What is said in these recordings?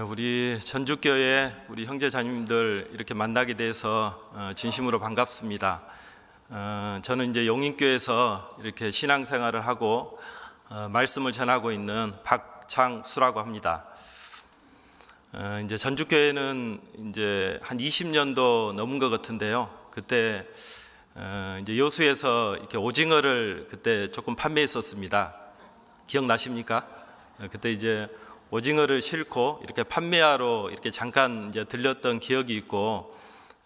우리 전주교회 우리 형제자매님들 이렇게 만나게 돼서 진심으로 반갑습니다. 저는 이제 용인교회에서 이렇게 신앙생활을 하고 말씀을 전하고 있는 박창수라고 합니다. 이제 전주교회는 이제 한 20년도 넘은 것 같은데요. 그때 이제 여수에서 이렇게 오징어를 그때 조금 판매했었습니다. 기억나십니까? 그때 이제 오징어를 싣고 이렇게 판매하러 이렇게 잠깐 이제 들렸던 기억이 있고,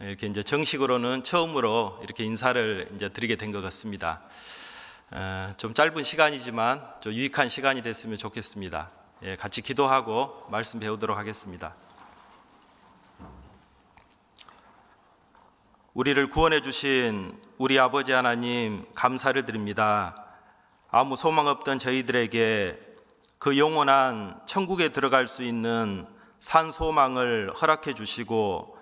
이렇게 이제 정식으로는 처음으로 이렇게 인사를 이제 드리게 된 것 같습니다. 좀 짧은 시간이지만 좀 유익한 시간이 됐으면 좋겠습니다. 같이 기도하고 말씀 배우도록 하겠습니다. 우리를 구원해 주신 우리 아버지 하나님 감사를 드립니다. 아무 소망 없던 저희들에게 그 영원한 천국에 들어갈 수 있는 산 소망을 허락해 주시고,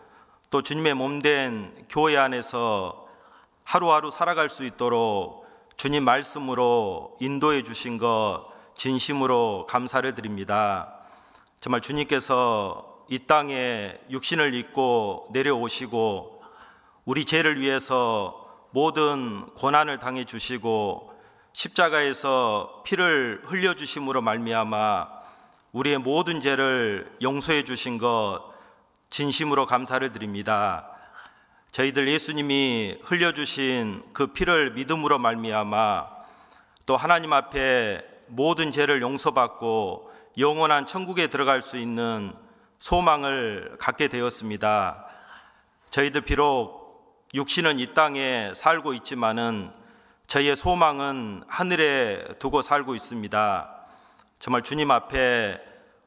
또 주님의 몸된 교회 안에서 하루하루 살아갈 수 있도록 주님 말씀으로 인도해 주신 것 진심으로 감사를 드립니다. 정말 주님께서 이 땅에 육신을 입고 내려오시고 우리 죄를 위해서 모든 고난을 당해 주시고 십자가에서 피를 흘려주심으로 말미암아 우리의 모든 죄를 용서해 주신 것 진심으로 감사를 드립니다. 저희들 예수님이 흘려주신 그 피를 믿음으로 말미암아 또 하나님 앞에 모든 죄를 용서받고 영원한 천국에 들어갈 수 있는 소망을 갖게 되었습니다. 저희들 비록 육신은 이 땅에 살고 있지만은 저희의 소망은 하늘에 두고 살고 있습니다. 정말 주님 앞에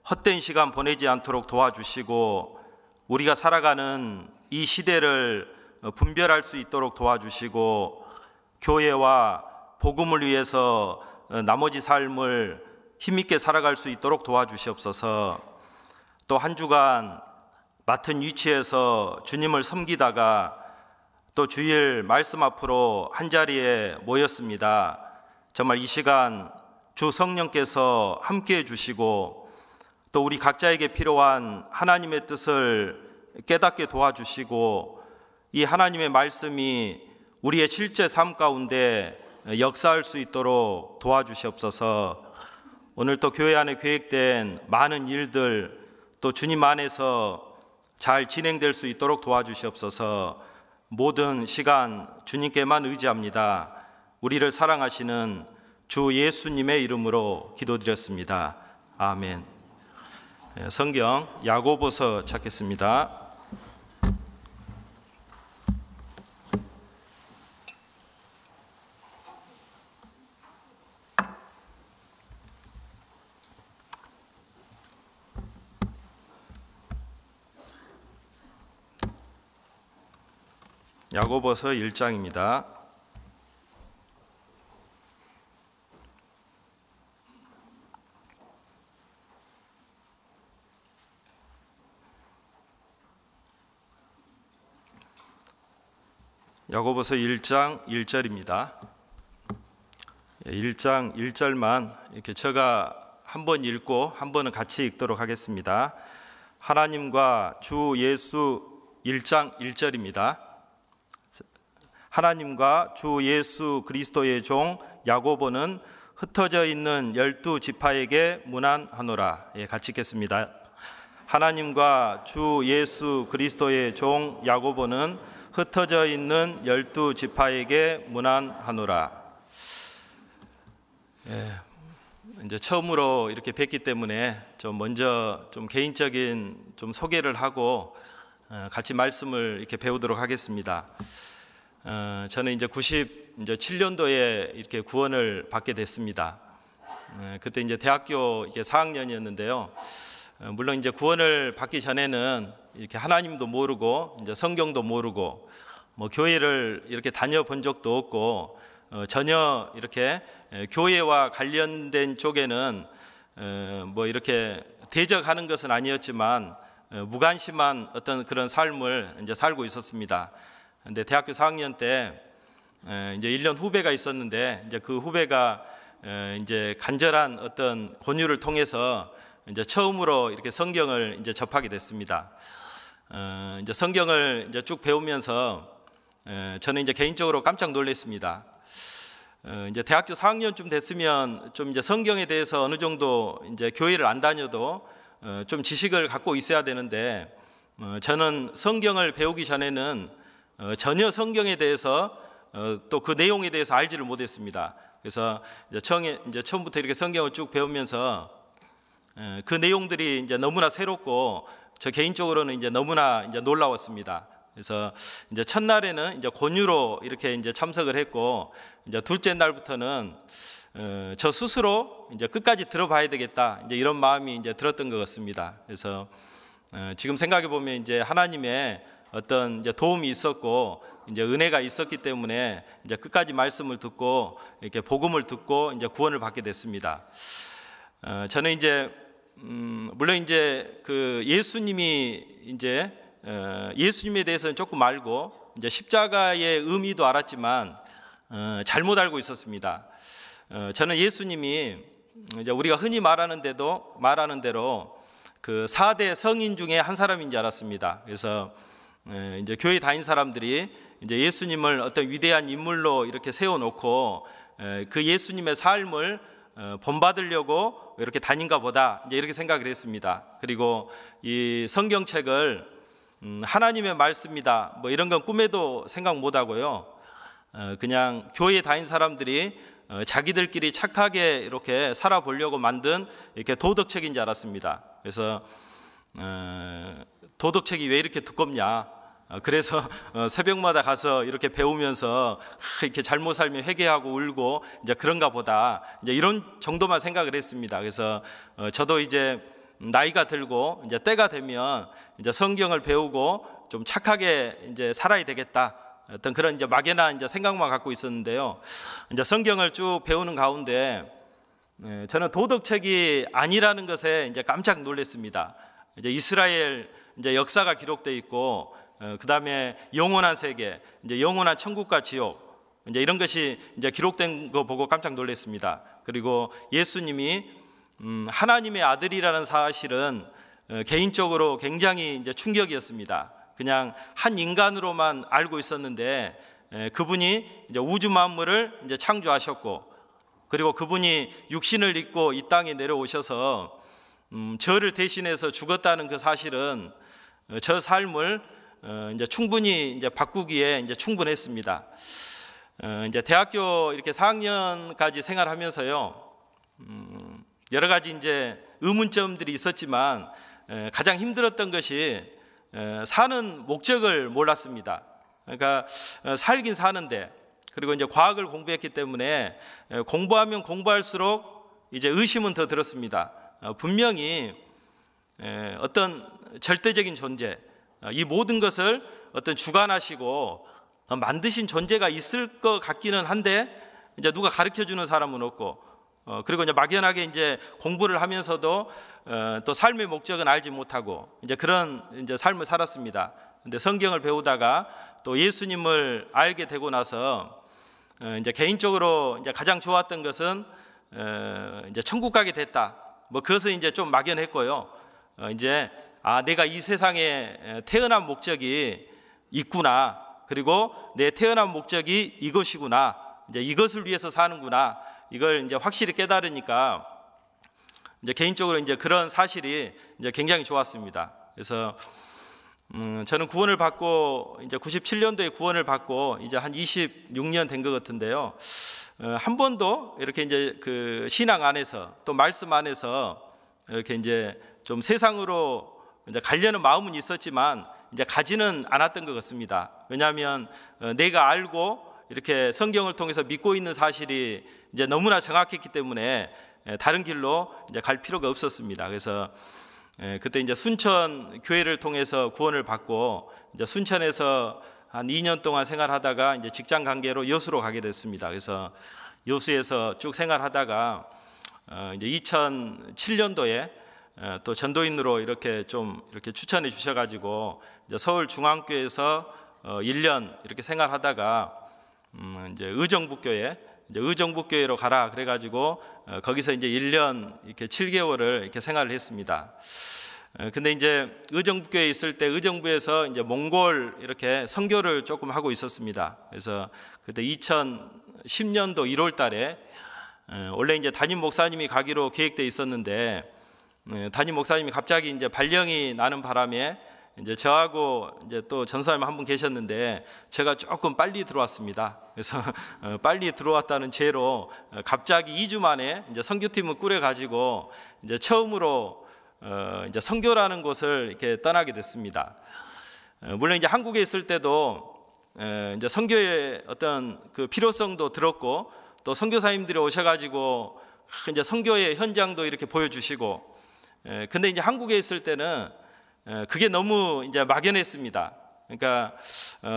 헛된 시간 보내지 않도록 도와주시고 우리가 살아가는 이 시대를 분별할 수 있도록 도와주시고 교회와 복음을 위해서 나머지 삶을 힘있게 살아갈 수 있도록 도와주시옵소서. 또 한 주간 맡은 위치에서 주님을 섬기다가 또 주일 말씀 앞으로 한자리에 모였습니다. 정말 이 시간 주 성령께서 함께해 주시고 또 우리 각자에게 필요한 하나님의 뜻을 깨닫게 도와주시고 이 하나님의 말씀이 우리의 실제 삶 가운데 역사할 수 있도록 도와주시옵소서. 오늘 또 교회 안에 계획된 많은 일들 또 주님 안에서 잘 진행될 수 있도록 도와주시옵소서. 모든 시간 주님께만 의지합니다. 우리를 사랑하시는 주 예수님의 이름으로 기도드렸습니다. 아멘. 성경 야고보서 찾겠습니다. 야고보서 1장입니다. 야고보서 1장 1절입니다. 1장 1절만 이렇게 제가 한 번 읽고 한 번은 같이 읽도록 하겠습니다. 하나님과 주 예수 1장 1절입니다. 하나님과 주 예수 그리스도의 종 야고보는 흩어져 있는 12지파에게 문안하노라. 같이 읽겠습니다. 하나님과 주 예수 그리스도의 종 야고보는 흩어져 있는 12지파에게 문안하노라. 이제 처음으로 이렇게 뵙기 때문에 좀 먼저 좀 개인적인 좀 소개를 하고 같이 말씀을 이렇게 배우도록 하겠습니다. 저는 이제 97년도에 이렇게 구원을 받게 됐습니다. 그때 이제 대학교 4학년이었는데요. 물론 이제 구원을 받기 전에는 이렇게 하나님도 모르고 이제 성경도 모르고 뭐 교회를 이렇게 다녀본 적도 없고 전혀 이렇게 교회와 관련된 쪽에는 뭐 이렇게 대적하는 것은 아니었지만 무관심한 어떤 그런 삶을 이제 살고 있었습니다. 근데 대학교 4학년 때 이제 1년 후배가 있었는데 이제 그 후배가 이제 간절한 어떤 권유를 통해서 이제 처음으로 이렇게 성경을 이제 접하게 됐습니다. 이제 성경을 이제 쭉 배우면서 저는 이제 개인적으로 깜짝 놀랐습니다. 이제 대학교 4학년쯤 됐으면 좀 이제 성경에 대해서 어느 정도 이제 교회를 안 다녀도 좀 지식을 갖고 있어야 되는데 저는 성경을 배우기 전에는 전혀 성경에 대해서 또 그 내용에 대해서 알지를 못했습니다. 그래서 이제 처음부터 이렇게 성경을 쭉 배우면서 그 내용들이 이제 너무나 새롭고 저 개인적으로는 이제 너무나 이제 놀라웠습니다. 그래서 이제 첫날에는 이제 권유로 이렇게 이제 참석을 했고, 이제 둘째 날부터는 저 스스로 이제 끝까지 들어봐야 되겠다, 이제 이런 마음이 이제 들었던 것 같습니다. 그래서 지금 생각해 보면 이제 하나님의 어떤 이제 도움이 있었고 이제 은혜가 있었기 때문에 이제 끝까지 말씀을 듣고 이렇게 복음을 듣고 이제 구원을 받게 됐습니다. 저는 이제 물론 이제 그 예수님이 이제 예수님에 대해서는 조금 알고 이제 십자가의 의미도 알았지만 잘못 알고 있었습니다. 저는 예수님이 이제 우리가 흔히 말하는 대로 그 4대 성인 중에 한 사람인 줄 알았습니다. 그래서 이제 교회 다닌 사람들이 이제 예수님을 어떤 위대한 인물로 이렇게 세워놓고 그 예수님의 삶을 본받으려고 이렇게 다닌가 보다, 이제 이렇게 생각을 했습니다. 그리고 이 성경책을 하나님의 말씀이다, 뭐 이런 건 꿈에도 생각 못 하고요. 그냥 교회에 다닌 사람들이 자기들끼리 착하게 이렇게 살아보려고 만든 이렇게 도덕책인 줄 알았습니다. 그래서 도덕책이 왜 이렇게 두껍냐? 그래서 새벽마다 가서 이렇게 배우면서 이렇게 잘못 살면 회개하고 울고 이제 그런가 보다, 이제 이런 정도만 생각을 했습니다. 그래서 저도 이제 나이가 들고 이제 때가 되면 이제 성경을 배우고 좀 착하게 이제 살아야 되겠다, 어떤 그런 이제 막연한 이제 생각만 갖고 있었는데요. 이제 성경을 쭉 배우는 가운데 저는 도덕책이 아니라는 것에 이제 깜짝 놀랐습니다. 이제 이스라엘 이제 역사가 기록되어 있고, 그 다음에 영원한 세계, 이제 영원한 천국과 지옥, 이제 이런 것이 이제 기록된 거 보고 깜짝 놀랐습니다. 그리고 예수님이 하나님의 아들이라는 사실은 개인적으로 굉장히 이제 충격이었습니다. 그냥 한 인간으로만 알고 있었는데 그분이 이제 우주 만물을 이제 창조하셨고, 그리고 그분이 육신을 입고 이 땅에 내려오셔서 저를 대신해서 죽었다는 그 사실은 저 삶을 이제 충분히 이제 바꾸기에 이제 충분했습니다. 이제 대학교 이렇게 4학년까지 생활하면서요, 여러 가지 이제 의문점들이 있었지만 가장 힘들었던 것이 사는 목적을 몰랐습니다. 그러니까 살긴 사는데, 그리고 이제 과학을 공부했기 때문에 공부하면 공부할수록 이제 의심은 더 들었습니다. 분명히 어떤 절대적인 존재, 이 모든 것을 어떤 주관하시고 만드신 존재가 있을 것 같기는 한데 이제 누가 가르쳐 주는 사람은 없고, 그리고 이제 막연하게 이제 공부를 하면서도 또 삶의 목적은 알지 못하고 이제 그런 이제 삶을 살았습니다. 근데 성경을 배우다가 또 예수님을 알게 되고 나서 이제 개인적으로 이제 가장 좋았던 것은 이제 천국 가게 됐다, 뭐 그것은 이제 좀 막연했고요. 이제 내가 이 세상에 태어난 목적이 있구나, 그리고 내 태어난 목적이 이것이구나, 이제 이것을 위해서 사는구나, 이걸 이제 확실히 깨달으니까 이제 개인적으로 이제 그런 사실이 이제 굉장히 좋았습니다. 그래서 저는 구원을 받고 이제 97년도에 구원을 받고 이제 한 26년 된 것 같은데요. 한 번도 이렇게 이제 그 신앙 안에서 또 말씀 안에서 이렇게 이제 좀 세상으로 이제 가려는 마음은 있었지만 이제 가지는 않았던 것 같습니다. 왜냐하면 내가 알고 이렇게 성경을 통해서 믿고 있는 사실이 이제 너무나 정확했기 때문에 다른 길로 이제 갈 필요가 없었습니다. 그래서 그때 이제 순천 교회를 통해서 구원을 받고 이제 순천에서 한 2년 동안 생활하다가 이제 직장 관계로 여수로 가게 됐습니다. 그래서 여수에서 쭉 생활하다가 이제 2007년도에 또 전도인으로 이렇게 좀 이렇게 추천해 주셔가지고 이제 서울 중앙교회에서 1년 이렇게 생활하다가 이제 의정부교회, 이제 의정부교회로 가라 그래가지고 거기서 이제 1년 이렇게 7개월을 이렇게 생활을 했습니다. 근데 이제 의정부교회에 있을 때 의정부에서 이제 몽골 이렇게 선교를 조금 하고 있었습니다. 그래서 그때 2010년도 1월 달에 원래 이제 담임 목사님이 가기로 계획돼 있었는데 담임 목사님이 갑자기 이제 발령이 나는 바람에 이제 저하고 이제 또 전사님 한 분 계셨는데 제가 조금 빨리 들어왔습니다. 그래서 빨리 들어왔다는 죄로 갑자기 2주 만에 이제 선교팀을 꾸려 가지고 이제 처음으로 이제 선교라는 곳을 이렇게 떠나게 됐습니다. 물론 이제 한국에 있을 때도 이제 선교의 어떤 그 필요성도 들었고 또 선교사님들이 오셔가지고 이제 선교의 현장도 이렇게 보여주시고, 근데 이제 한국에 있을 때는 그게 너무 이제 막연했습니다. 그러니까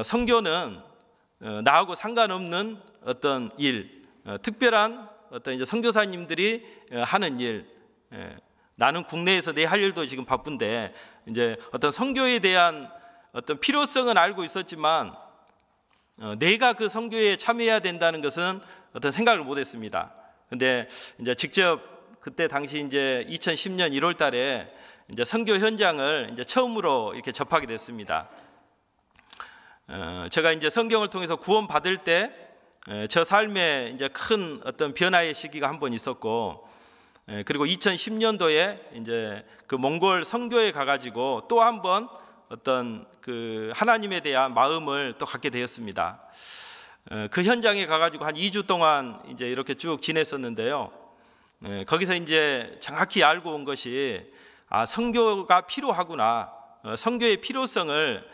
선교는 나하고 상관없는 어떤 일, 특별한 어떤 이제 선교사님들이 하는 일. 나는 국내에서 내 할 일도 지금 바쁜데 이제 어떤 선교에 대한 어떤 필요성은 알고 있었지만 내가 그 선교에 참여해야 된다는 것은 어떤 생각을 못했습니다. 근데 이제 직접 그때 당시 이제 2010년 1월 달에 이제 선교 현장을 이제 처음으로 이렇게 접하게 됐습니다. 제가 이제 성경을 통해서 구원 받을 때 저 삶에 이제 큰 어떤 변화의 시기가 한 번 있었고, 그리고 2010년도에 이제 그 몽골 선교에 가가지고 또 한 번 어떤 그 하나님에 대한 마음을 또 갖게 되었습니다. 그 현장에 가가지고 한 2주 동안 이제 이렇게 쭉 지냈었는데요. 거기서 이제 정확히 알고 온 것이 선교가 필요하구나, 선교의 필요성을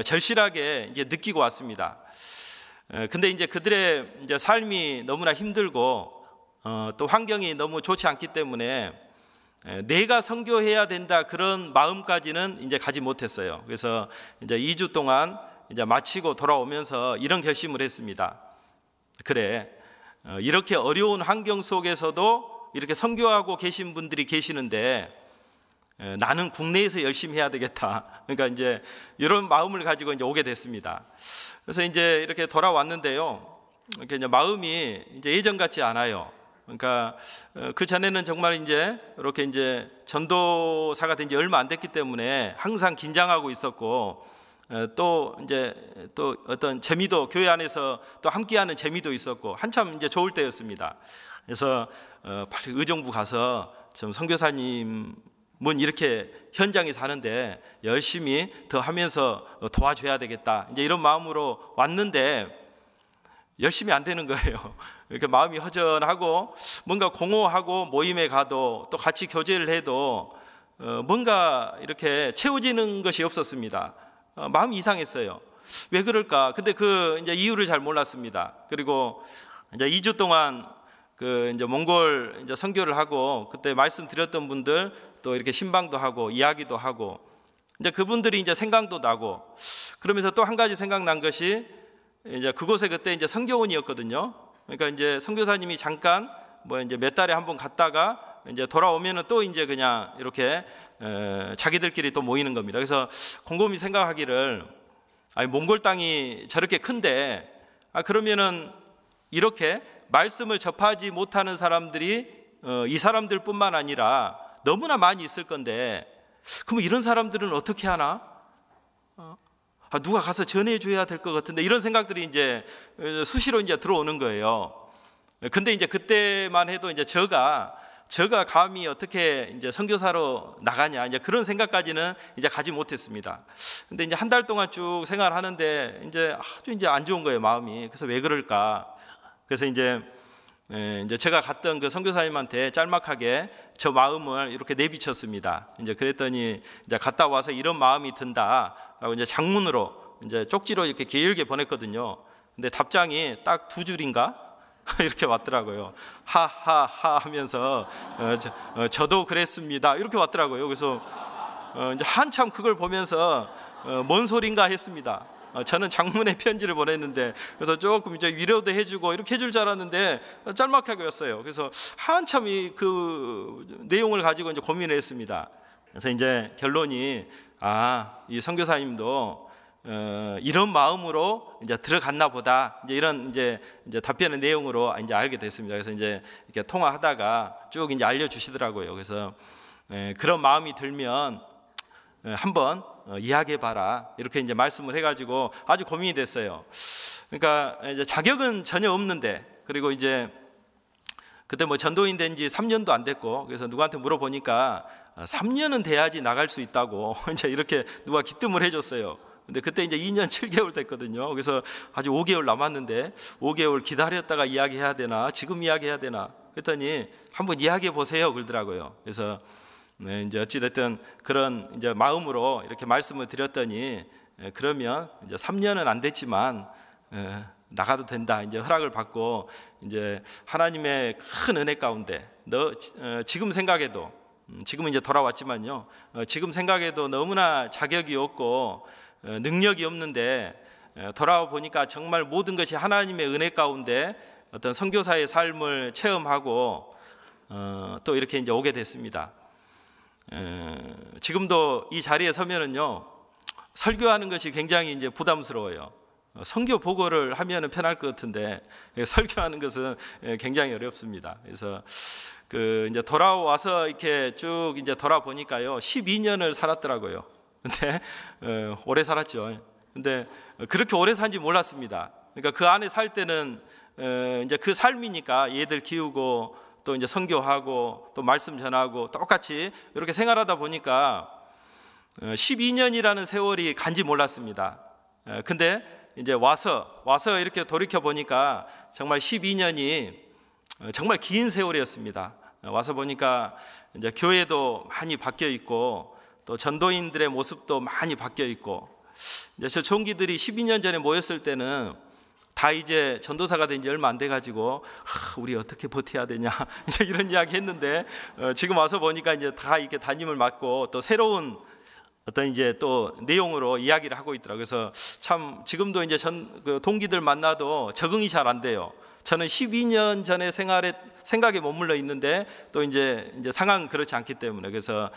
절실하게 이제 느끼고 왔습니다. 근데 이제 그들의 이제 삶이 너무나 힘들고 또 환경이 너무 좋지 않기 때문에 내가 선교해야 된다 그런 마음까지는 이제 가지 못했어요. 그래서 이제 2주 동안 이제 마치고 돌아오면서 이런 결심을 했습니다. 그래, 이렇게 어려운 환경 속에서도 이렇게 선교하고 계신 분들이 계시는데 나는 국내에서 열심히 해야 되겠다. 그러니까 이제 이런 마음을 가지고 이제 오게 됐습니다. 그래서 이제 이렇게 돌아왔는데요. 이렇게 이제 마음이 이제 예전 같지 않아요. 그러니까 그 전에는 정말 이제 이렇게 이제 전도사가 된 지 얼마 안 됐기 때문에 항상 긴장하고 있었고, 또 이제 또 어떤 재미도 교회 안에서 또 함께하는 재미도 있었고 한참 이제 좋을 때였습니다. 그래서 빨리 의정부 가서 좀 선교사님은 이렇게 현장에 사는데 열심히 더 하면서 도와줘야 되겠다, 이제 이런 마음으로 왔는데 열심히 안 되는 거예요. 이렇게 마음이 허전하고 뭔가 공허하고 모임에 가도 또 같이 교제를 해도 뭔가 이렇게 채워지는 것이 없었습니다. 마음이 이상했어요. 왜 그럴까? 근데 그 이제 이유를 잘 몰랐습니다. 그리고 이제 2주 동안 그 이제 몽골 이제 선교를 하고 그때 말씀드렸던 분들 또 이렇게 신방도 하고 이야기도 하고 이제 그분들이 이제 생각도 나고, 그러면서 또 한 가지 생각난 것이 이제 그곳에 그때 이제 선교원이었거든요. 그러니까 이제 선교사님이 잠깐 뭐 이제 몇 달에 한 번 갔다가 이제 돌아오면은 또 이제 그냥 이렇게 자기들끼리 또 모이는 겁니다. 그래서 곰곰이 생각하기를, 아니 몽골 땅이 저렇게 큰데 그러면은 이렇게 말씀을 접하지 못하는 사람들이 이 사람들뿐만 아니라 너무나 많이 있을 건데, 그럼 이런 사람들은 어떻게 하나? 누가 가서 전해줘야 될 것 같은데, 이런 생각들이 이제 수시로 이제 들어오는 거예요. 근데 이제 그때만 해도 이제 저가 감히 어떻게 이제 선교사로 나가냐, 이제 그런 생각까지는 이제 가지 못했습니다. 근데 이제 한 달 동안 쭉 생활하는데 이제 아주 이제 안 좋은 거예요, 마음이. 그래서 왜 그럴까? 그래서 이제 제가 갔던 그 선교사님한테 짤막하게 저 마음을 이렇게 내비쳤습니다. 이제 그랬더니 이제 갔다 와서 이런 마음이 든다 라고 이제 장문으로 이제 쪽지로 이렇게 길게 보냈거든요. 근데 답장이 딱 2줄인가 이렇게 왔더라고요. 하하하 하면서 저도 그랬습니다 이렇게 왔더라고요. 그래서 이제 한참 그걸 보면서 뭔 소린가 했습니다. 저는 장문의 편지를 보냈는데, 그래서 조금 이제 위로도 해주고 이렇게 해줄 줄 알았는데 짤막하게 왔어요. 그래서 한참 그 내용을 가지고 이제 고민을 했습니다. 그래서 이제 결론이 이 선교사님도 이런 마음으로 이제 들어갔나 보다. 이제 이런 이제 답변의 내용으로 이제 알게 됐습니다. 그래서 이제 이렇게 통화하다가 쭉 이제 알려주시더라고요. 그래서 그런 마음이 들면 한번 이야기해봐라 이렇게 이제 말씀을 해가지고 아주 고민이 됐어요. 그러니까 이제 자격은 전혀 없는데, 그리고 이제 그때 뭐 전도인 된 지 3년도 안 됐고, 그래서 누구한테 물어보니까 3년은 돼야지 나갈 수 있다고 이제 이렇게 누가 기뜸을 해줬어요. 근데 그때 이제 2년 7개월 됐거든요. 그래서 아주 5개월 남았는데 5개월 기다렸다가 이야기해야 되나, 지금 이야기해야 되나 했더니 한번 이야기해 보세요 그러더라고요. 그래서 이제 어찌됐든 그런 이제 마음으로 이렇게 말씀을 드렸더니 그러면 이제 3년은 안 됐지만 나가도 된다. 이제 허락을 받고 이제 하나님의 큰 은혜 가운데 지금 생각해도, 지금은 이제 돌아왔지만요, 지금 생각해도 너무나 자격이 없고 능력이 없는데 돌아와 보니까 정말 모든 것이 하나님의 은혜 가운데 어떤 선교사의 삶을 체험하고 또 이렇게 이제 오게 됐습니다. 지금도 이 자리에 서면은요, 설교하는 것이 굉장히 이제 부담스러워요. 선교 보고를 하면은 편할 것 같은데 설교하는 것은 굉장히 어렵습니다. 그래서 이제 돌아와서 이렇게 쭉 이제 돌아보니까요, 12년을 살았더라고요. 근데 오래 살았죠. 근데 그렇게 오래 산지 몰랐습니다. 그러니까 그 안에 살 때는 이제 그 삶이니까 얘들 키우고 또 이제 선교하고 또 말씀 전하고 똑같이 이렇게 생활하다 보니까 12년이라는 세월이 간지 몰랐습니다. 근데 이제 와서 이렇게 돌이켜 보니까 정말 12년이 정말 긴 세월이었습니다. 와서 보니까 이제 교회도 많이 바뀌어 있고 또 전도인들의 모습도 많이 바뀌어 있고, 이제 저 총기들이 12년 전에 모였을 때는 다 이제 전도사가 된 지 얼마 안 돼 가지고 우리 어떻게 버텨야 되냐 이제 이런 이야기 했는데 지금 와서 보니까 이제 다 이렇게 담임을 맡고 또 새로운 어떤 이제 또 내용으로 이야기를 하고 있더라고요. 그래서 참 지금도 이제 그 동기들 만나도 적응이 잘 안 돼요. 저는 12년 전에 생각에 머물러 있는데 또 이제 상황은 그렇지 않기 때문에, 그래서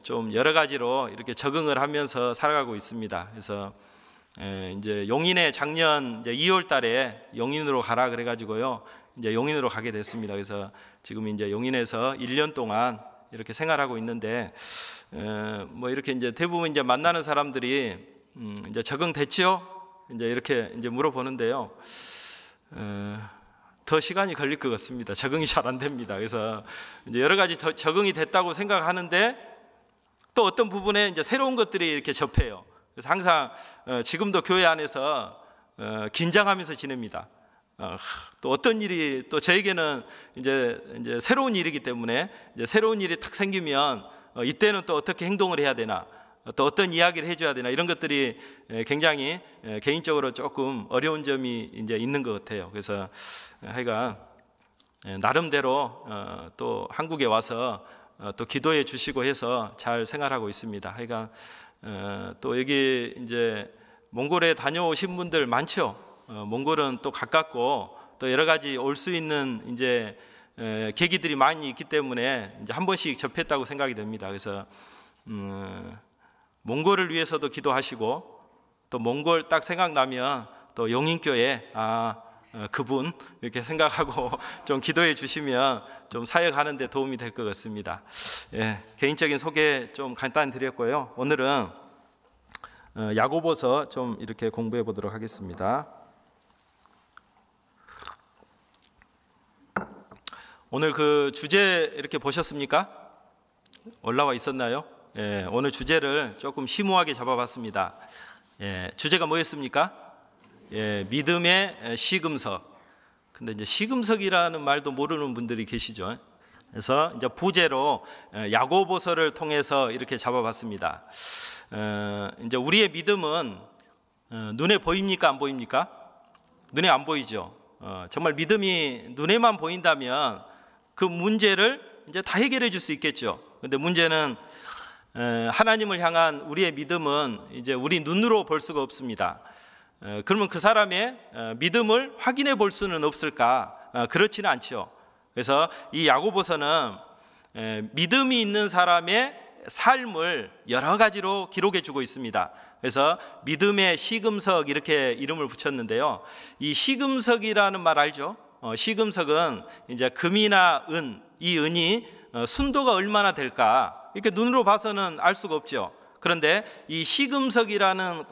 좀 여러 가지로 이렇게 적응을 하면서 살아가고 있습니다. 그래서 이제 용인에 작년 이제 2월 달에 용인으로 가라 그래가지고요, 이제 용인으로 가게 됐습니다. 그래서 지금 이제 용인에서 1년 동안 이렇게 생활하고 있는데, 뭐 이렇게 이제 대부분 이제 만나는 사람들이 이제 적응됐지요? 이제 이렇게 이제 물어보는데요. 더 시간이 걸릴 것 같습니다. 적응이 잘 안 됩니다. 그래서 이제 여러 가지 더 적응이 됐다고 생각하는데 또 어떤 부분에 이제 새로운 것들이 이렇게 접해요. 그래서 항상 지금도 교회 안에서 긴장하면서 지냅니다. 또 어떤 일이 또 저에게는 이제 새로운 일이기 때문에 이제 새로운 일이 탁 생기면 이때는 또 어떻게 행동을 해야 되나, 또 어떤 이야기를 해줘야 되나, 이런 것들이 굉장히 개인적으로 조금 어려운 점이 이제 있는 것 같아요. 그래서 하여간 나름대로 또 한국에 와서 또 기도해 주시고 해서 잘 생활하고 있습니다. 하여간 또 여기 이제 몽골에 다녀오신 분들 많죠. 몽골은 또 가깝고 또 여러 가지 올 수 있는 이제 계기들이 많이 있기 때문에 이제 한 번씩 접했다고 생각이 됩니다. 그래서 몽골을 위해서도 기도하시고, 또 몽골 딱 생각나면 또 용인교회 그분 이렇게 생각하고 좀 기도해 주시면 좀 사역하는 데 도움이 될 것 같습니다. 개인적인 소개 좀 간단히 드렸고요. 오늘은 야고보서 좀 이렇게 공부해 보도록 하겠습니다. 오늘 그 주제 이렇게 보셨습니까? 올라와 있었나요? 오늘 주제를 조금 심오하게 잡아봤습니다. 주제가 뭐였습니까? 믿음의 시금석. 근데 이제 시금석이라는 말도 모르는 분들이 계시죠. 그래서 이제 부제로 야고보서를 통해서 이렇게 잡아봤습니다. 이제 우리의 믿음은 눈에 보입니까? 안 보입니까? 눈에 안 보이죠. 정말 믿음이 눈에만 보인다면 그 문제를 이제 다 해결해 줄 수 있겠죠. 근데 문제는 하나님을 향한 우리의 믿음은 이제 우리 눈으로 볼 수가 없습니다. 그러면 그 사람의 믿음을 확인해 볼 수는 없을까? 그렇지는 않죠. 그래서 이 야고보서는 믿음이 있는 사람의 삶을 여러 가지로 기록해 주고 있습니다. 그래서 믿음의 시금석 이렇게 이름을 붙였는데요. 이 시금석이라는 말 알죠? 시금석은 이제 금이나 은, 이 은이 순도가 얼마나 될까 이렇게 눈으로 봐서는 알 수가 없죠. 그런데 이 시금석이라는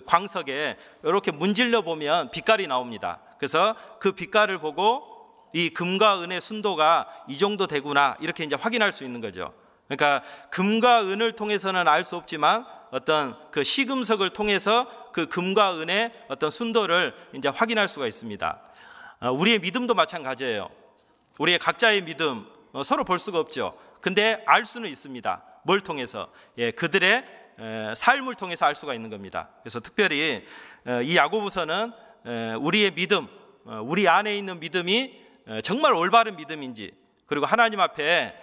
광석에 이렇게 문질러 보면 빛깔이 나옵니다. 그래서 그 빛깔을 보고 이 금과 은의 순도가 이 정도 되구나 이렇게 이제 확인할 수 있는 거죠. 그러니까 금과 은을 통해서는 알 수 없지만 어떤 그 시금석을 통해서 그 금과 은의 어떤 순도를 이제 확인할 수가 있습니다. 우리의 믿음도 마찬가지예요. 우리의 각자의 믿음 서로 볼 수가 없죠. 근데 알 수는 있습니다. 뭘 통해서? 그들의 삶을 통해서 알 수가 있는 겁니다. 그래서 특별히 이 야고보서는 우리의 믿음, 우리 안에 있는 믿음이 정말 올바른 믿음인지, 그리고 하나님 앞에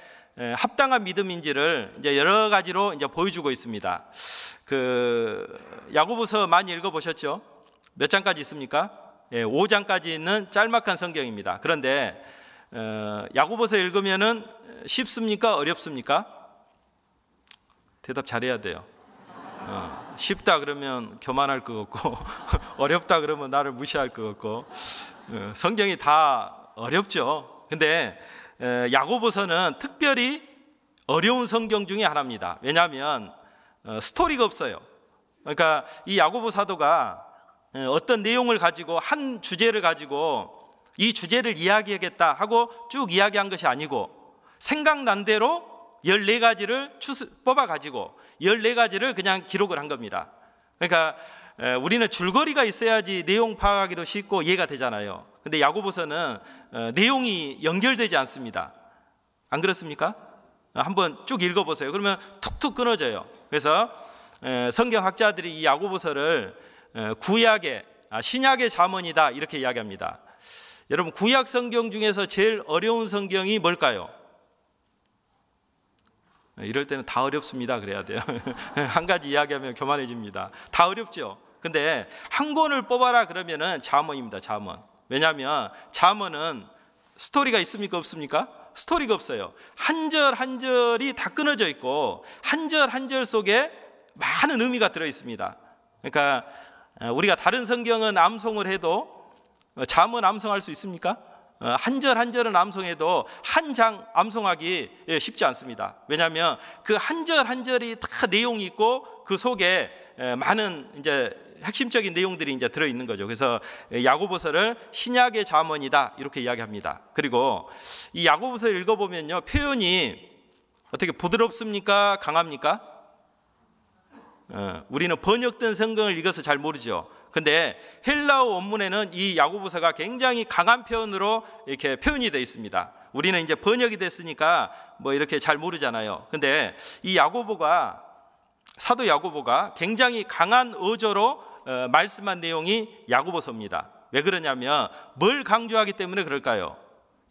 합당한 믿음인지를 이제 여러 가지로 이제 보여주고 있습니다. 그 야고보서 많이 읽어보셨죠? 몇 장까지 있습니까? 5장까지 있는 짤막한 성경입니다. 그런데 야고보서 읽으면은 쉽습니까? 어렵습니까? 대답 잘해야 돼요. 쉽다 그러면 교만할 것 같고 어렵다 그러면 나를 무시할 것 같고 성경이 다 어렵죠. 근데 야고보서는 특별히 어려운 성경 중에 하나입니다. 왜냐하면 스토리가 없어요. 그러니까 이 야고보 사도가 어떤 내용을 가지고 한 주제를 가지고 이 주제를 이야기하겠다 하고 쭉 이야기한 것이 아니고 생각난 대로 14가지를 뽑아가지고 14가지를 그냥 기록을 한 겁니다. 그러니까 우리는 줄거리가 있어야지 내용 파악하기도 쉽고 이해가 되잖아요. 근데 야고보서는 내용이 연결되지 않습니다. 안 그렇습니까? 한번 쭉 읽어보세요. 그러면 툭툭 끊어져요. 그래서 성경학자들이 이 야고보서를 구약의 신약의 잠언이다 이렇게 이야기합니다. 여러분 구약 성경 중에서 제일 어려운 성경이 뭘까요? 이럴 때는 다 어렵습니다 그래야 돼요. 한 가지 이야기하면 교만해집니다. 다 어렵죠. 근데 한 권을 뽑아라 그러면은 잠언입니다. 잠언. 왜냐하면 잠언은 스토리가 있습니까 없습니까? 스토리가 없어요. 한 절 한 절이 다 끊어져 있고 한 절 한 절 속에 많은 의미가 들어 있습니다. 그러니까 우리가 다른 성경은 암송을 해도 잠언 암송할 수 있습니까? 한 절 한 절은 암송해도 한 장 암송하기 쉽지 않습니다. 왜냐하면 그 한 절 한 절이 다 내용이 있고 그 속에 많은 이제 핵심적인 내용들이 이제 들어 있는 거죠. 그래서 야고보서를 신약의 잠언이다 이렇게 이야기합니다. 그리고 이 야고보서를 읽어보면요 표현이 어떻게 부드럽습니까? 강합니까? 우리는 번역된 성경을 읽어서 잘 모르죠. 근데 헬라어 원문에는 이 야고보서가 굉장히 강한 표현으로 이렇게 표현이 되어 있습니다. 우리는 이제 번역이 됐으니까 뭐 이렇게 잘 모르잖아요. 근데 이 야고보가 사도 야고보가 굉장히 강한 어조로 말씀한 내용이 야고보서입니다. 왜 그러냐면 뭘 강조하기 때문에 그럴까요?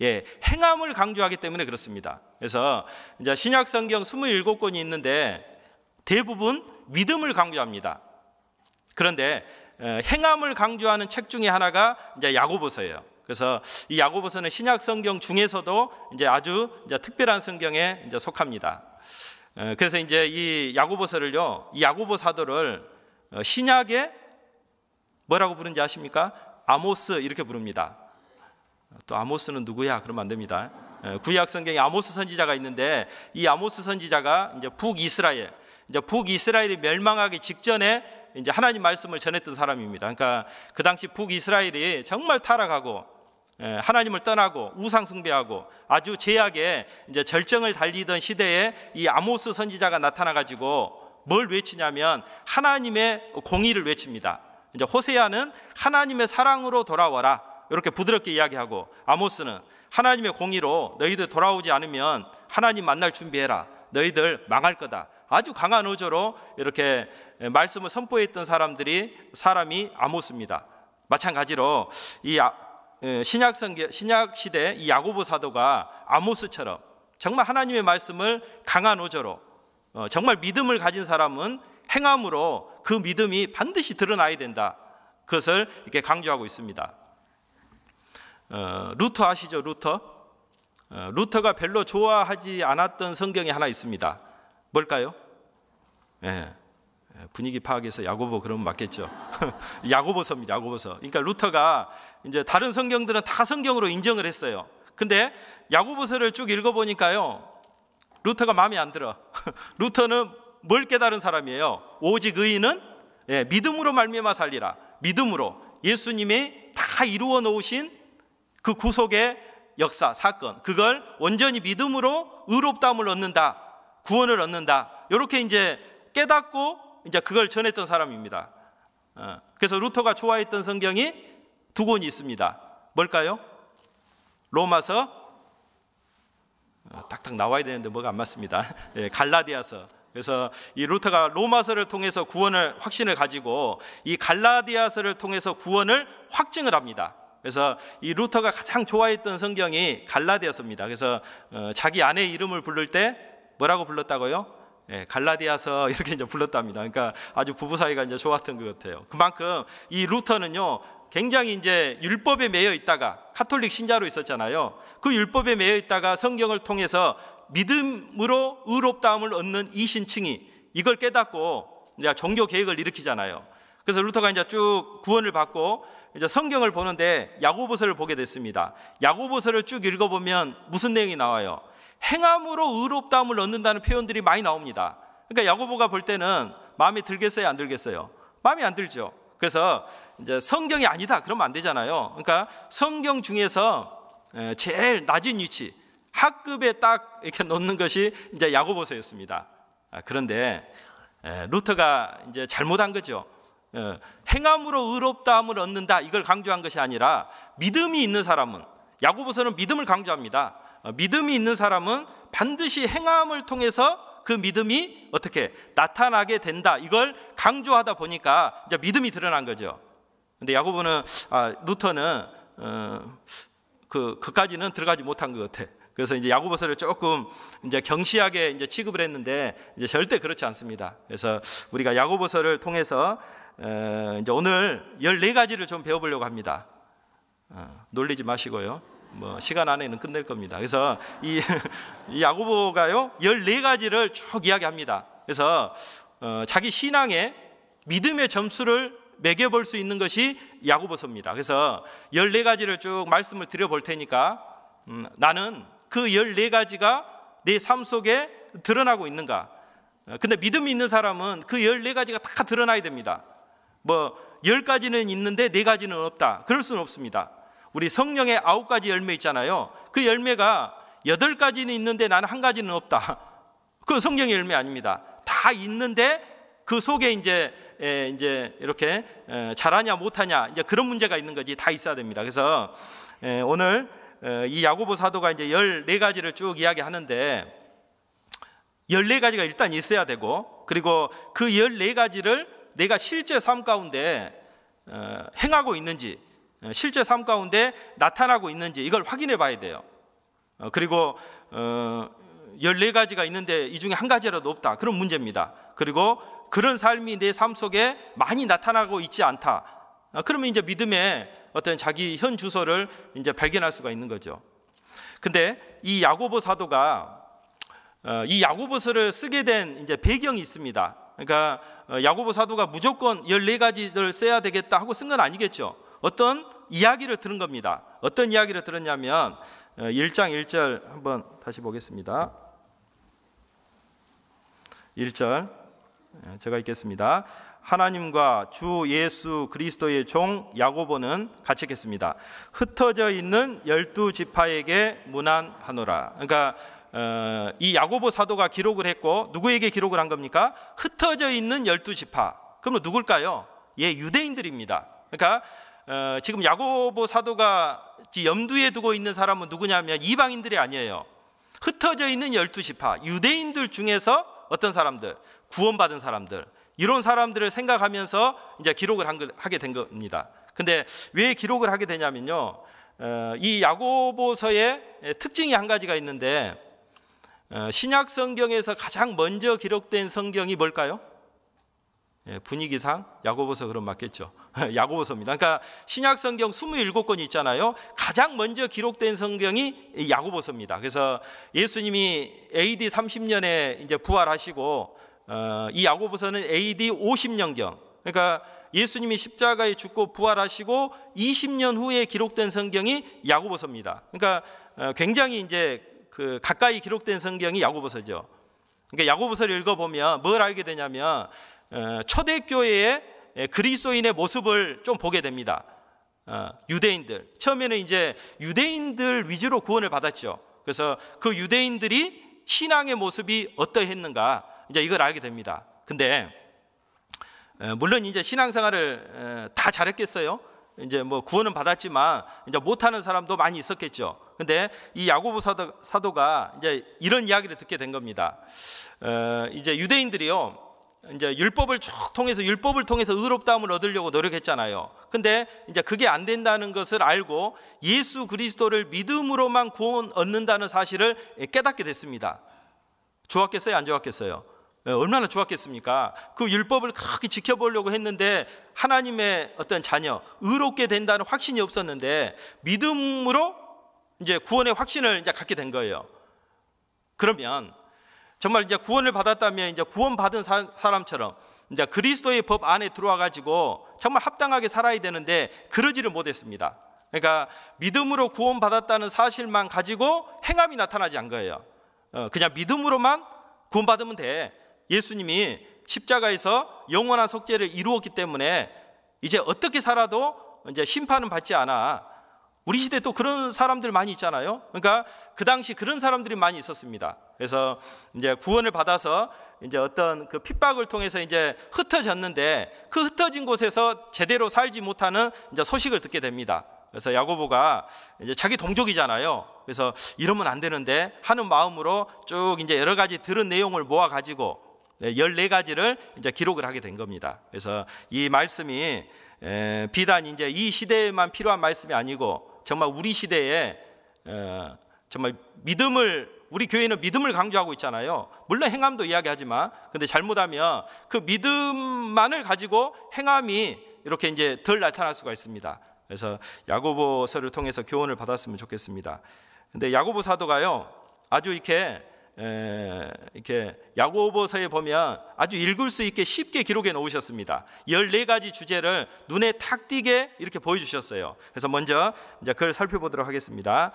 행함을 강조하기 때문에 그렇습니다. 그래서 이제 신약 성경 27권이 있는데 대부분 믿음을 강조합니다. 그런데 행함을 강조하는 책 중에 하나가 이제 야고보서예요. 그래서 이 야고보서는 신약 성경 중에서도 이제 아주 이제 특별한 성경에 이제 속합니다. 그래서 이제 이 야고보서를요, 이 야고보 사도를 신약에 뭐라고 부르는지 아십니까? 아모스 이렇게 부릅니다. 또 아모스는 누구야? 그러면 안 됩니다. 구약 성경에 아모스 선지자가 있는데 이 아모스 선지자가 이제 북이스라엘이 멸망하기 직전에 이제 하나님 말씀을 전했던 사람입니다. 그러니까 그 당시 북이스라엘이 정말 타락하고 하나님을 떠나고 우상 숭배하고 아주 죄악의 이제 절정을 달리던 시대에 이 아모스 선지자가 나타나 가지고 뭘 외치냐면 하나님의 공의를 외칩니다. 이제 호세아는 하나님의 사랑으로 돌아와라 이렇게 부드럽게 이야기하고 아모스는 하나님의 공의로 너희들 돌아오지 않으면 하나님 만날 준비해라. 너희들 망할 거다. 아주 강한 어조로 이렇게 말씀을 선포했던 사람이 아모스입니다. 마찬가지로 이 신약 시대 이 야고보 사도가 아모스처럼 정말 하나님의 말씀을 강한 어조로 정말 믿음을 가진 사람은 행함으로 그 믿음이 반드시 드러나야 된다. 그것을 이렇게 강조하고 있습니다. 루터 아시죠? 루터가 별로 좋아하지 않았던 성경이 하나 있습니다. 뭘까요? 분위기 파악해서 야고보 그러면 맞겠죠. 야고보서입니다. 야고보서. 그러니까 루터가 이제 다른 성경들은 다 성경으로 인정을 했어요. 근데 야고보서를 쭉 읽어보니까요, 루터가 마음에 안 들어. 루터는 뭘 깨달은 사람이에요? 오직 의인은 믿음으로 말미암아 살리라. 믿음으로 예수님이 다 이루어 놓으신 그 구속의 역사, 사건, 그걸 온전히 믿음으로 의롭다함을 얻는다, 구원을 얻는다, 이렇게 이제 깨닫고 이제 그걸 전했던 사람입니다. 그래서 루터가 좋아했던 성경이 두 권이 있습니다. 뭘까요? 로마서, 딱딱 나와야 되는데 뭐가 안 맞습니다. 갈라디아서. 그래서 이 루터가 로마서를 통해서 구원을 확신을 가지고 이 갈라디아서를 통해서 구원을 확증을 합니다. 그래서 이 루터가 가장 좋아했던 성경이 갈라디아서입니다. 그래서 자기 아내의 이름을 부를 때 뭐라고 불렀다고요? 갈라디아서 이렇게 이제 불렀답니다. 그러니까 아주 부부 사이가 이제 좋았던 것 같아요. 그만큼 이 루터는요, 굉장히 이제 율법에 매여 있다가 카톨릭 신자로 있었잖아요. 그 율법에 매여 있다가 성경을 통해서 믿음으로 의롭다함을 얻는 이 신칭이, 이걸 깨닫고 이제 종교 개혁을 일으키잖아요. 그래서 루터가 이제 쭉 구원을 받고 이제 성경을 보는데 야고보서를 보게 됐습니다. 야고보서를 쭉 읽어보면 무슨 내용이 나와요? 행함으로 의롭다함을 얻는다는 표현들이 많이 나옵니다. 그러니까 야고보가 볼 때는 마음에 들겠어요, 안 들겠어요? 마음에 안 들죠. 그래서 이제 성경이 아니다 그러면 안 되잖아요. 그러니까 성경 중에서 제일 낮은 위치, 학급에 딱 이렇게 놓는 것이 이제 야고보서였습니다. 그런데 루터가 이제 잘못한 거죠. 행함으로 의롭다함을 얻는다, 이걸 강조한 것이 아니라 믿음이 있는 사람은, 야고보서는 믿음을 강조합니다. 믿음이 있는 사람은 반드시 행함을 통해서 그 믿음이 어떻게 나타나게 된다, 이걸 강조하다 보니까 이제 믿음이 드러난 거죠. 근데 야고보는, 루터는 그까지는 들어가지 못한 것 같아. 그래서 이제 야고보서를 조금 이제 경시하게 이제 취급을 했는데 이제 절대 그렇지 않습니다. 그래서 우리가 야고보서를 통해서 이제 오늘 14가지를 좀 배워보려고 합니다. 놀리지 마시고요. 뭐 시간 안에는 끝낼 겁니다. 그래서 이 야고보가요 14가지를 쭉 이야기합니다. 그래서 자기 신앙의 믿음의 점수를 매겨볼 수 있는 것이 야고보서입니다. 그래서 14가지를 쭉 말씀을 드려볼 테니까 나는 그 14가지가 내 삶 속에 드러나고 있는가. 근데 믿음이 있는 사람은 그 14가지가 다 드러나야 됩니다. 뭐 10가지는 있는데 4가지는 없다, 그럴 수는 없습니다. 우리 성령의 9가지 열매 있잖아요. 그 열매가 8가지는 있는데 나는 1가지는 없다, 그 성령의 열매 아닙니다. 다 있는데 그 속에 이제 이렇게 잘하냐 못하냐, 이제 그런 문제가 있는 거지. 다 있어야 됩니다. 그래서 오늘 이 야고보 사도가 이제 14가지를 쭉 이야기하는데 14가지가 일단 있어야 되고, 그리고 그 14가지를 내가 실제 삶 가운데 행하고 있는지, 실제 삶 가운데 나타나고 있는지, 이걸 확인해 봐야 돼요. 그리고 14가지가 있는데 이 중에 1가지라도 없다, 그런 문제입니다. 그리고 그런 삶이 내 삶 속에 많이 나타나고 있지 않다, 그러면 이제 믿음의 어떤 자기 현 주소를 이제 발견할 수가 있는 거죠. 근데 이 야고보 사도가 이 야고보서를 쓰게 된 이제 배경이 있습니다. 그러니까 야고보 사도가 무조건 14가지를 써야 되겠다 하고 쓴 건 아니겠죠. 어떤 이야기를 들은 겁니다. 어떤 이야기를 들었냐면 1장 1절 한번 다시 보겠습니다. 1절 제가 읽겠습니다. 하나님과 주 예수 그리스도의 종 야고보는 같이 읽겠습니다. 흩어져 있는 12지파에게 문안하노라. 그러니까 이 야고보 사도가 기록을 했고, 누구에게 기록을 한 겁니까? 흩어져 있는 12지파. 그러면 누굴까요? 예, 유대인들입니다. 그러니까 지금 야고보 사도가 염두에 두고 있는 사람은 누구냐면 이방인들이 아니에요. 흩어져 있는 12지파, 유대인들 중에서 어떤 사람들, 구원받은 사람들, 이런 사람들을 생각하면서 이제 기록을 하게 된 겁니다. 근데 왜 기록을 하게 되냐면요, 이 야고보서의 특징이 한 가지가 있는데, 신약 성경에서 가장 먼저 기록된 성경이 뭘까요? 분위기상 야고보서 그럼 맞겠죠. 야고보서입니다. 그러니까 신약 성경 27권이 있잖아요. 가장 먼저 기록된 성경이 야고보서입니다. 그래서 예수님이 AD 30년에 이제 부활하시고 이 야고보서는 AD 50년경, 그러니까 예수님이 십자가에 죽고 부활하시고 20년 후에 기록된 성경이 야고보서입니다. 그러니까 굉장히 이제 그 가까이 기록된 성경이 야고보서죠. 그러니까 야고보서를 읽어보면 뭘 알게 되냐면 초대교회의 그리스도인의 모습을 좀 보게 됩니다. 유대인들, 처음에는 이제 유대인들 위주로 구원을 받았죠. 그래서 그 유대인들이 신앙의 모습이 어떠했는가, 이제 이걸 알게 됩니다. 근데 물론 이제 신앙생활을 다 잘했겠어요. 이제 뭐 구원은 받았지만 이제 못하는 사람도 많이 있었겠죠. 근데 이 야고보 사도가 이제 이런 이야기를 듣게 된 겁니다. 이제 유대인들이요, 이제 율법을 쭉 통해서 의롭다함을 얻으려고 노력했잖아요. 근데 이제 그게 안 된다는 것을 알고 예수 그리스도를 믿음으로만 구원 얻는다는 사실을 깨닫게 됐습니다. 좋았겠어요, 안 좋았겠어요? 얼마나 좋았겠습니까? 그 율법을 그렇게 지켜보려고 했는데 하나님의 어떤 자녀, 의롭게 된다는 확신이 없었는데 믿음으로 이제 구원의 확신을 이제 갖게 된 거예요. 그러면 정말 이제 구원을 받았다면 이제 구원받은 사람처럼 이제 그리스도의 법 안에 들어와 가지고 정말 합당하게 살아야 되는데 그러지를 못했습니다. 그러니까 믿음으로 구원받았다는 사실만 가지고 행함이 나타나지 않은 거예요. 그냥 믿음으로만 구원받으면 돼. 예수님이 십자가에서 영원한 속죄를 이루었기 때문에 이제 어떻게 살아도 이제 심판은 받지 않아. 우리 시대에 또 그런 사람들 많이 있잖아요. 그러니까 그 당시 그런 사람들이 많이 있었습니다. 그래서 이제 구원을 받아서 이제 어떤 그 핍박을 통해서 이제 흩어졌는데 그 흩어진 곳에서 제대로 살지 못하는 이제 소식을 듣게 됩니다. 그래서 야고보가 이제 자기 동족이잖아요. 그래서 이러면 안 되는데 하는 마음으로 쭉 이제 여러 가지 들은 내용을 모아 가지고 14가지를 이제 기록을 하게 된 겁니다. 그래서 이 말씀이 비단 이제 이 시대에만 필요한 말씀이 아니고 정말 우리 시대에 정말 우리 교회는 믿음을 강조하고 있잖아요. 물론 행함도 이야기하지만 근데 잘못하면 그 믿음만을 가지고 행함이 이렇게 이제 덜 나타날 수가 있습니다. 그래서 야고보서를 통해서 교훈을 받았으면 좋겠습니다. 근데 야고보 사도가요, 아주 이렇게 야고보서에 보면 아주 읽을 수 있게 쉽게 기록해 놓으셨습니다. 14가지 주제를 눈에 탁 띄게 이렇게 보여주셨어요. 그래서 먼저 이제 그걸 살펴보도록 하겠습니다.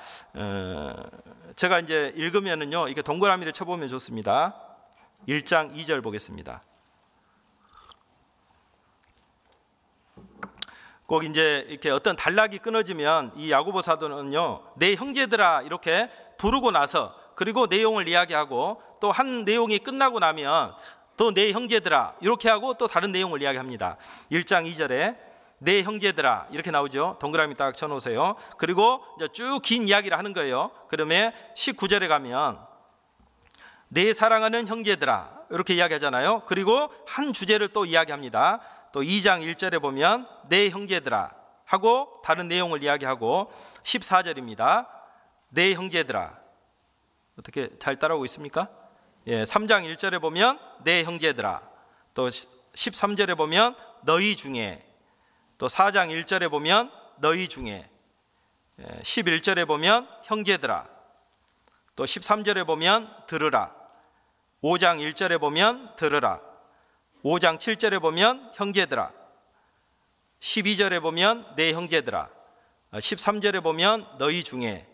제가 이제 읽으면은요, 이렇게 동그라미를 쳐보면 좋습니다. 1장 2절 보겠습니다. 꼭 이제 이렇게 어떤 단락이 끊어지면 이 야고보 사도는요, 내 형제들아 이렇게 부르고 나서 그리고 내용을 이야기하고 또 한 내용이 끝나고 나면 또 내 형제들아 이렇게 하고 또 다른 내용을 이야기합니다. 1장 2절에 내 형제들아 이렇게 나오죠. 동그라미 딱 쳐놓으세요. 그리고 이제 쭉 긴 이야기를 하는 거예요. 그러면 19절에 가면 내 사랑하는 형제들아 이렇게 이야기하잖아요. 그리고 한 주제를 또 이야기합니다. 또 2장 1절에 보면 내 형제들아 하고 다른 내용을 이야기하고 14절입니다. 내 형제들아. 어떻게 잘 따라오고 있습니까? 3장 1절에 보면 내 형제들아. 또 13절에 보면 너희 중에. 또 4장 1절에 보면 너희 중에. 11절에 보면 형제들아. 또 13절에 보면 들으라. 5장 1절에 보면 들으라. 5장 7절에 보면 형제들아. 12절에 보면 내 형제들아. 13절에 보면 너희 중에.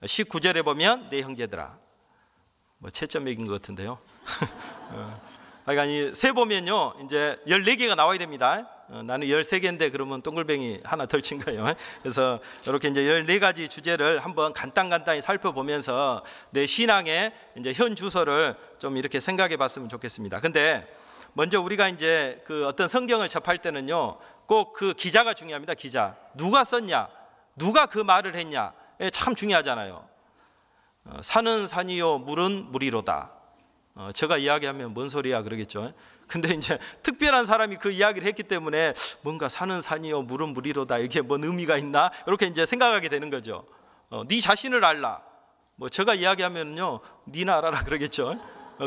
19절에 보면 내 형제들아. 뭐 채점 매긴 것 같은데요. 그러니까 세 보면요, 이제 14개가 나와야 됩니다. 나는 13개인데 그러면 동글뱅이 하나 덜 친 거예요. 그래서 이렇게 이제 14가지 주제를 한번 간단히 살펴보면서 내 신앙의 이제 현 주소를 좀 이렇게 생각해 봤으면 좋겠습니다. 근데 먼저 우리가 이제 그 어떤 성경을 접할 때는요, 꼭 그 기자가 중요합니다. 기자. 누가 썼냐? 누가 그 말을 했냐? 참 중요하잖아요. 산은 산이요 물은 물이로다. 제가 이야기하면 뭔 소리야 그러겠죠. 근데 이제 특별한 사람이 그 이야기를 했기 때문에 뭔가 산은 산이요 물은 물이로다, 이게 뭔 의미가 있나 이렇게 이제 생각하게 되는 거죠. 네 자신을 알라. 뭐 제가 이야기하면요, 니나 알아라 그러겠죠.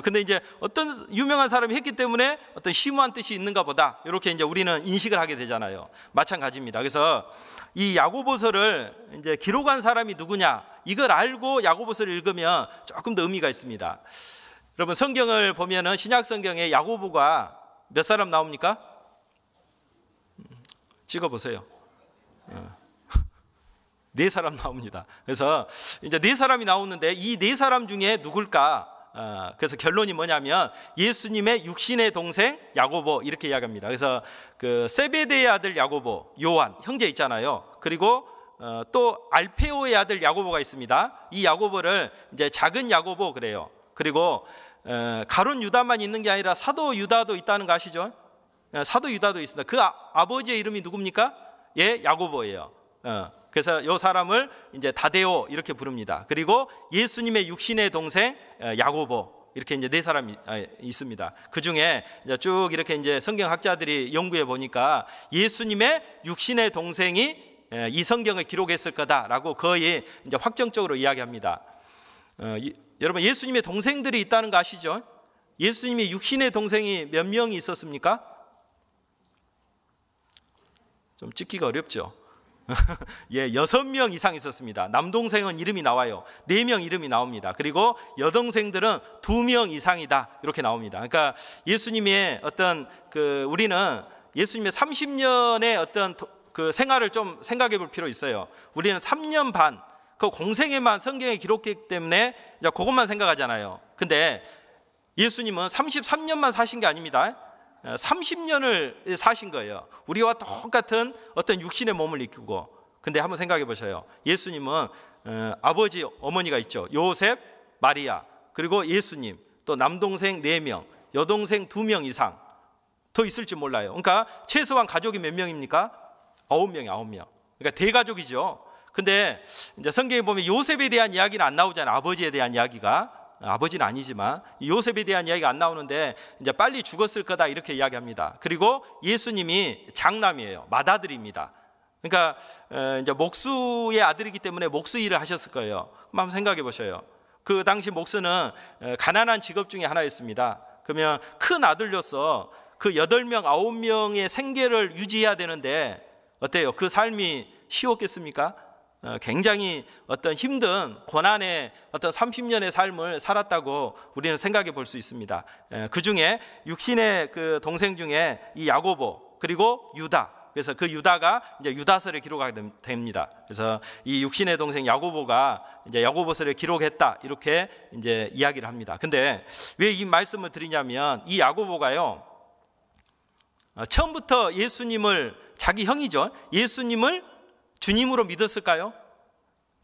근데 이제 어떤 유명한 사람이 했기 때문에 어떤 심오한 뜻이 있는가 보다 이렇게 이제 우리는 인식을 하게 되잖아요. 마찬가지입니다. 그래서 이 야고보서를 이제 기록한 사람이 누구냐, 이걸 알고 야고보서를 읽으면 조금 더 의미가 있습니다. 여러분 성경을 보면은 신약 성경에 야고보가 몇 사람 나옵니까? 찍어 보세요. 네 사람 나옵니다. 그래서 이제 네 사람이 나오는데 이 네 사람 중에 누굴까? 그래서 결론이 뭐냐면 예수님의 육신의 동생 야고보 이렇게 이야기합니다. 그래서 그 세베대의 아들 야고보, 요한 형제 있잖아요. 그리고 또 알페오의 아들 야고보가 있습니다. 이 야고보를 이제 작은 야고보 그래요. 그리고 가룟 유다만 있는 게 아니라 사도 유다도 있다는 거 아시죠? 사도 유다도 있습니다. 그 아버지의 이름이 누굽니까? 예, 야고보예요. 그래서 이 사람을 이제 다데오 이렇게 부릅니다. 그리고 예수님의 육신의 동생 야고보 이렇게 이제 네 사람이 있습니다. 그 중에 쭉 이렇게 이제 성경학자들이 연구해 보니까 예수님의 육신의 동생이 이 성경을 기록했을 거다라고 거의 이제 확정적으로 이야기합니다. 여러분 예수님의 동생들이 있다는 거 아시죠? 예수님의 육신의 동생이 몇 명이 있었습니까? 좀 찍기가 어렵죠. 예, 6명 이상 있었습니다. 남동생은 이름이 나와요. 4명 이름이 나옵니다. 그리고 여동생들은 2명 이상이다 이렇게 나옵니다. 그러니까 예수님의 어떤 우리는 예수님의 30년의 어떤 그 생활을 좀 생각해 볼 필요 있어요. 우리는 3년 반 그 공생애만 성경에 기록했기 때문에 이제 그것만 생각하잖아요. 근데 예수님은 33년만 사신 게 아닙니다. 30년을 사신 거예요. 우리와 똑같은 어떤 육신의 몸을 입고. 근데 한번 생각해 보세요. 예수님은 아버지 어머니가 있죠. 요셉, 마리아, 그리고 예수님, 또 남동생 4명, 여동생 2명 이상 더 있을지 몰라요. 그러니까 최소한 가족이 몇 명입니까? 9명이 9명. 그러니까 대가족이죠. 근데 이제 성경에 보면 요셉에 대한 이야기는 안 나오잖아요. 아버지에 대한 이야기가. 아버지는 아니지만 요셉에 대한 이야기가 안 나오는데 이제 빨리 죽었을 거다 이렇게 이야기합니다. 그리고 예수님이 장남이에요. 맏아들입니다. 그러니까 이제 목수의 아들이기 때문에 목수 일을 하셨을 거예요. 한번 생각해 보셔요. 그 당시 목수는 가난한 직업 중에 하나였습니다. 그러면 큰 아들로서 그 8명, 9명의 생계를 유지해야 되는데 어때요? 그 삶이 쉬웠겠습니까? 굉장히 어떤 힘든 고난의 어떤 30년의 삶을 살았다고 우리는 생각해 볼 수 있습니다. 그 중에 육신의 그 동생 중에 이 야고보 그리고 유다. 그래서 그 유다가 이제 유다서를 기록하게 됩니다. 그래서 이 육신의 동생 야고보가 이제 야고보서를 기록했다 이렇게 이제 이야기를 합니다. 근데 왜 이 말씀을 드리냐면 이 야고보가요 처음부터 예수님을 자기 형이죠. 예수님을 주님으로 믿었을까요?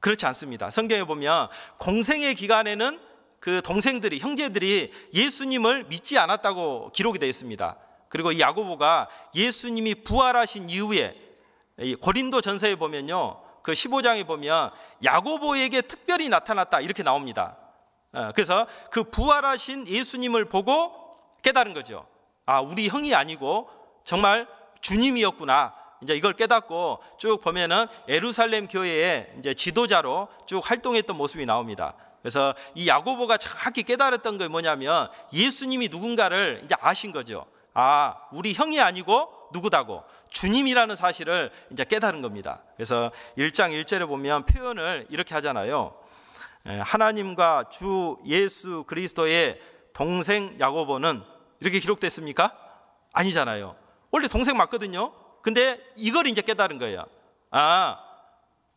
그렇지 않습니다. 성경에 보면 공생의 기간에는 그 동생들이 형제들이 예수님을 믿지 않았다고 기록이 되어 있습니다. 그리고 이 야고보가 예수님이 부활하신 이후에 고린도 전서에 보면요 그 15장에 보면 야고보에게 특별히 나타났다 이렇게 나옵니다. 그래서 그 부활하신 예수님을 보고 깨달은 거죠. 아, 우리 형이 아니고 정말 주님이었구나. 이제 이걸 깨닫고 쭉 보면은 예루살렘 교회의 이제 지도자로 쭉 활동했던 모습이 나옵니다. 그래서 이 야고보가 정확히 깨달았던 게 뭐냐면 예수님이 누군가를 이제 아신 거죠. 아, 우리 형이 아니고 누구다고 주님이라는 사실을 이제 깨달은 겁니다. 그래서 1장 1절에 보면 표현을 이렇게 하잖아요. 하나님과 주 예수 그리스도의 동생 야고보는 이렇게 기록됐습니까? 아니잖아요. 원래 동생 맞거든요. 근데 이걸 이제 깨달은 거예요. 아,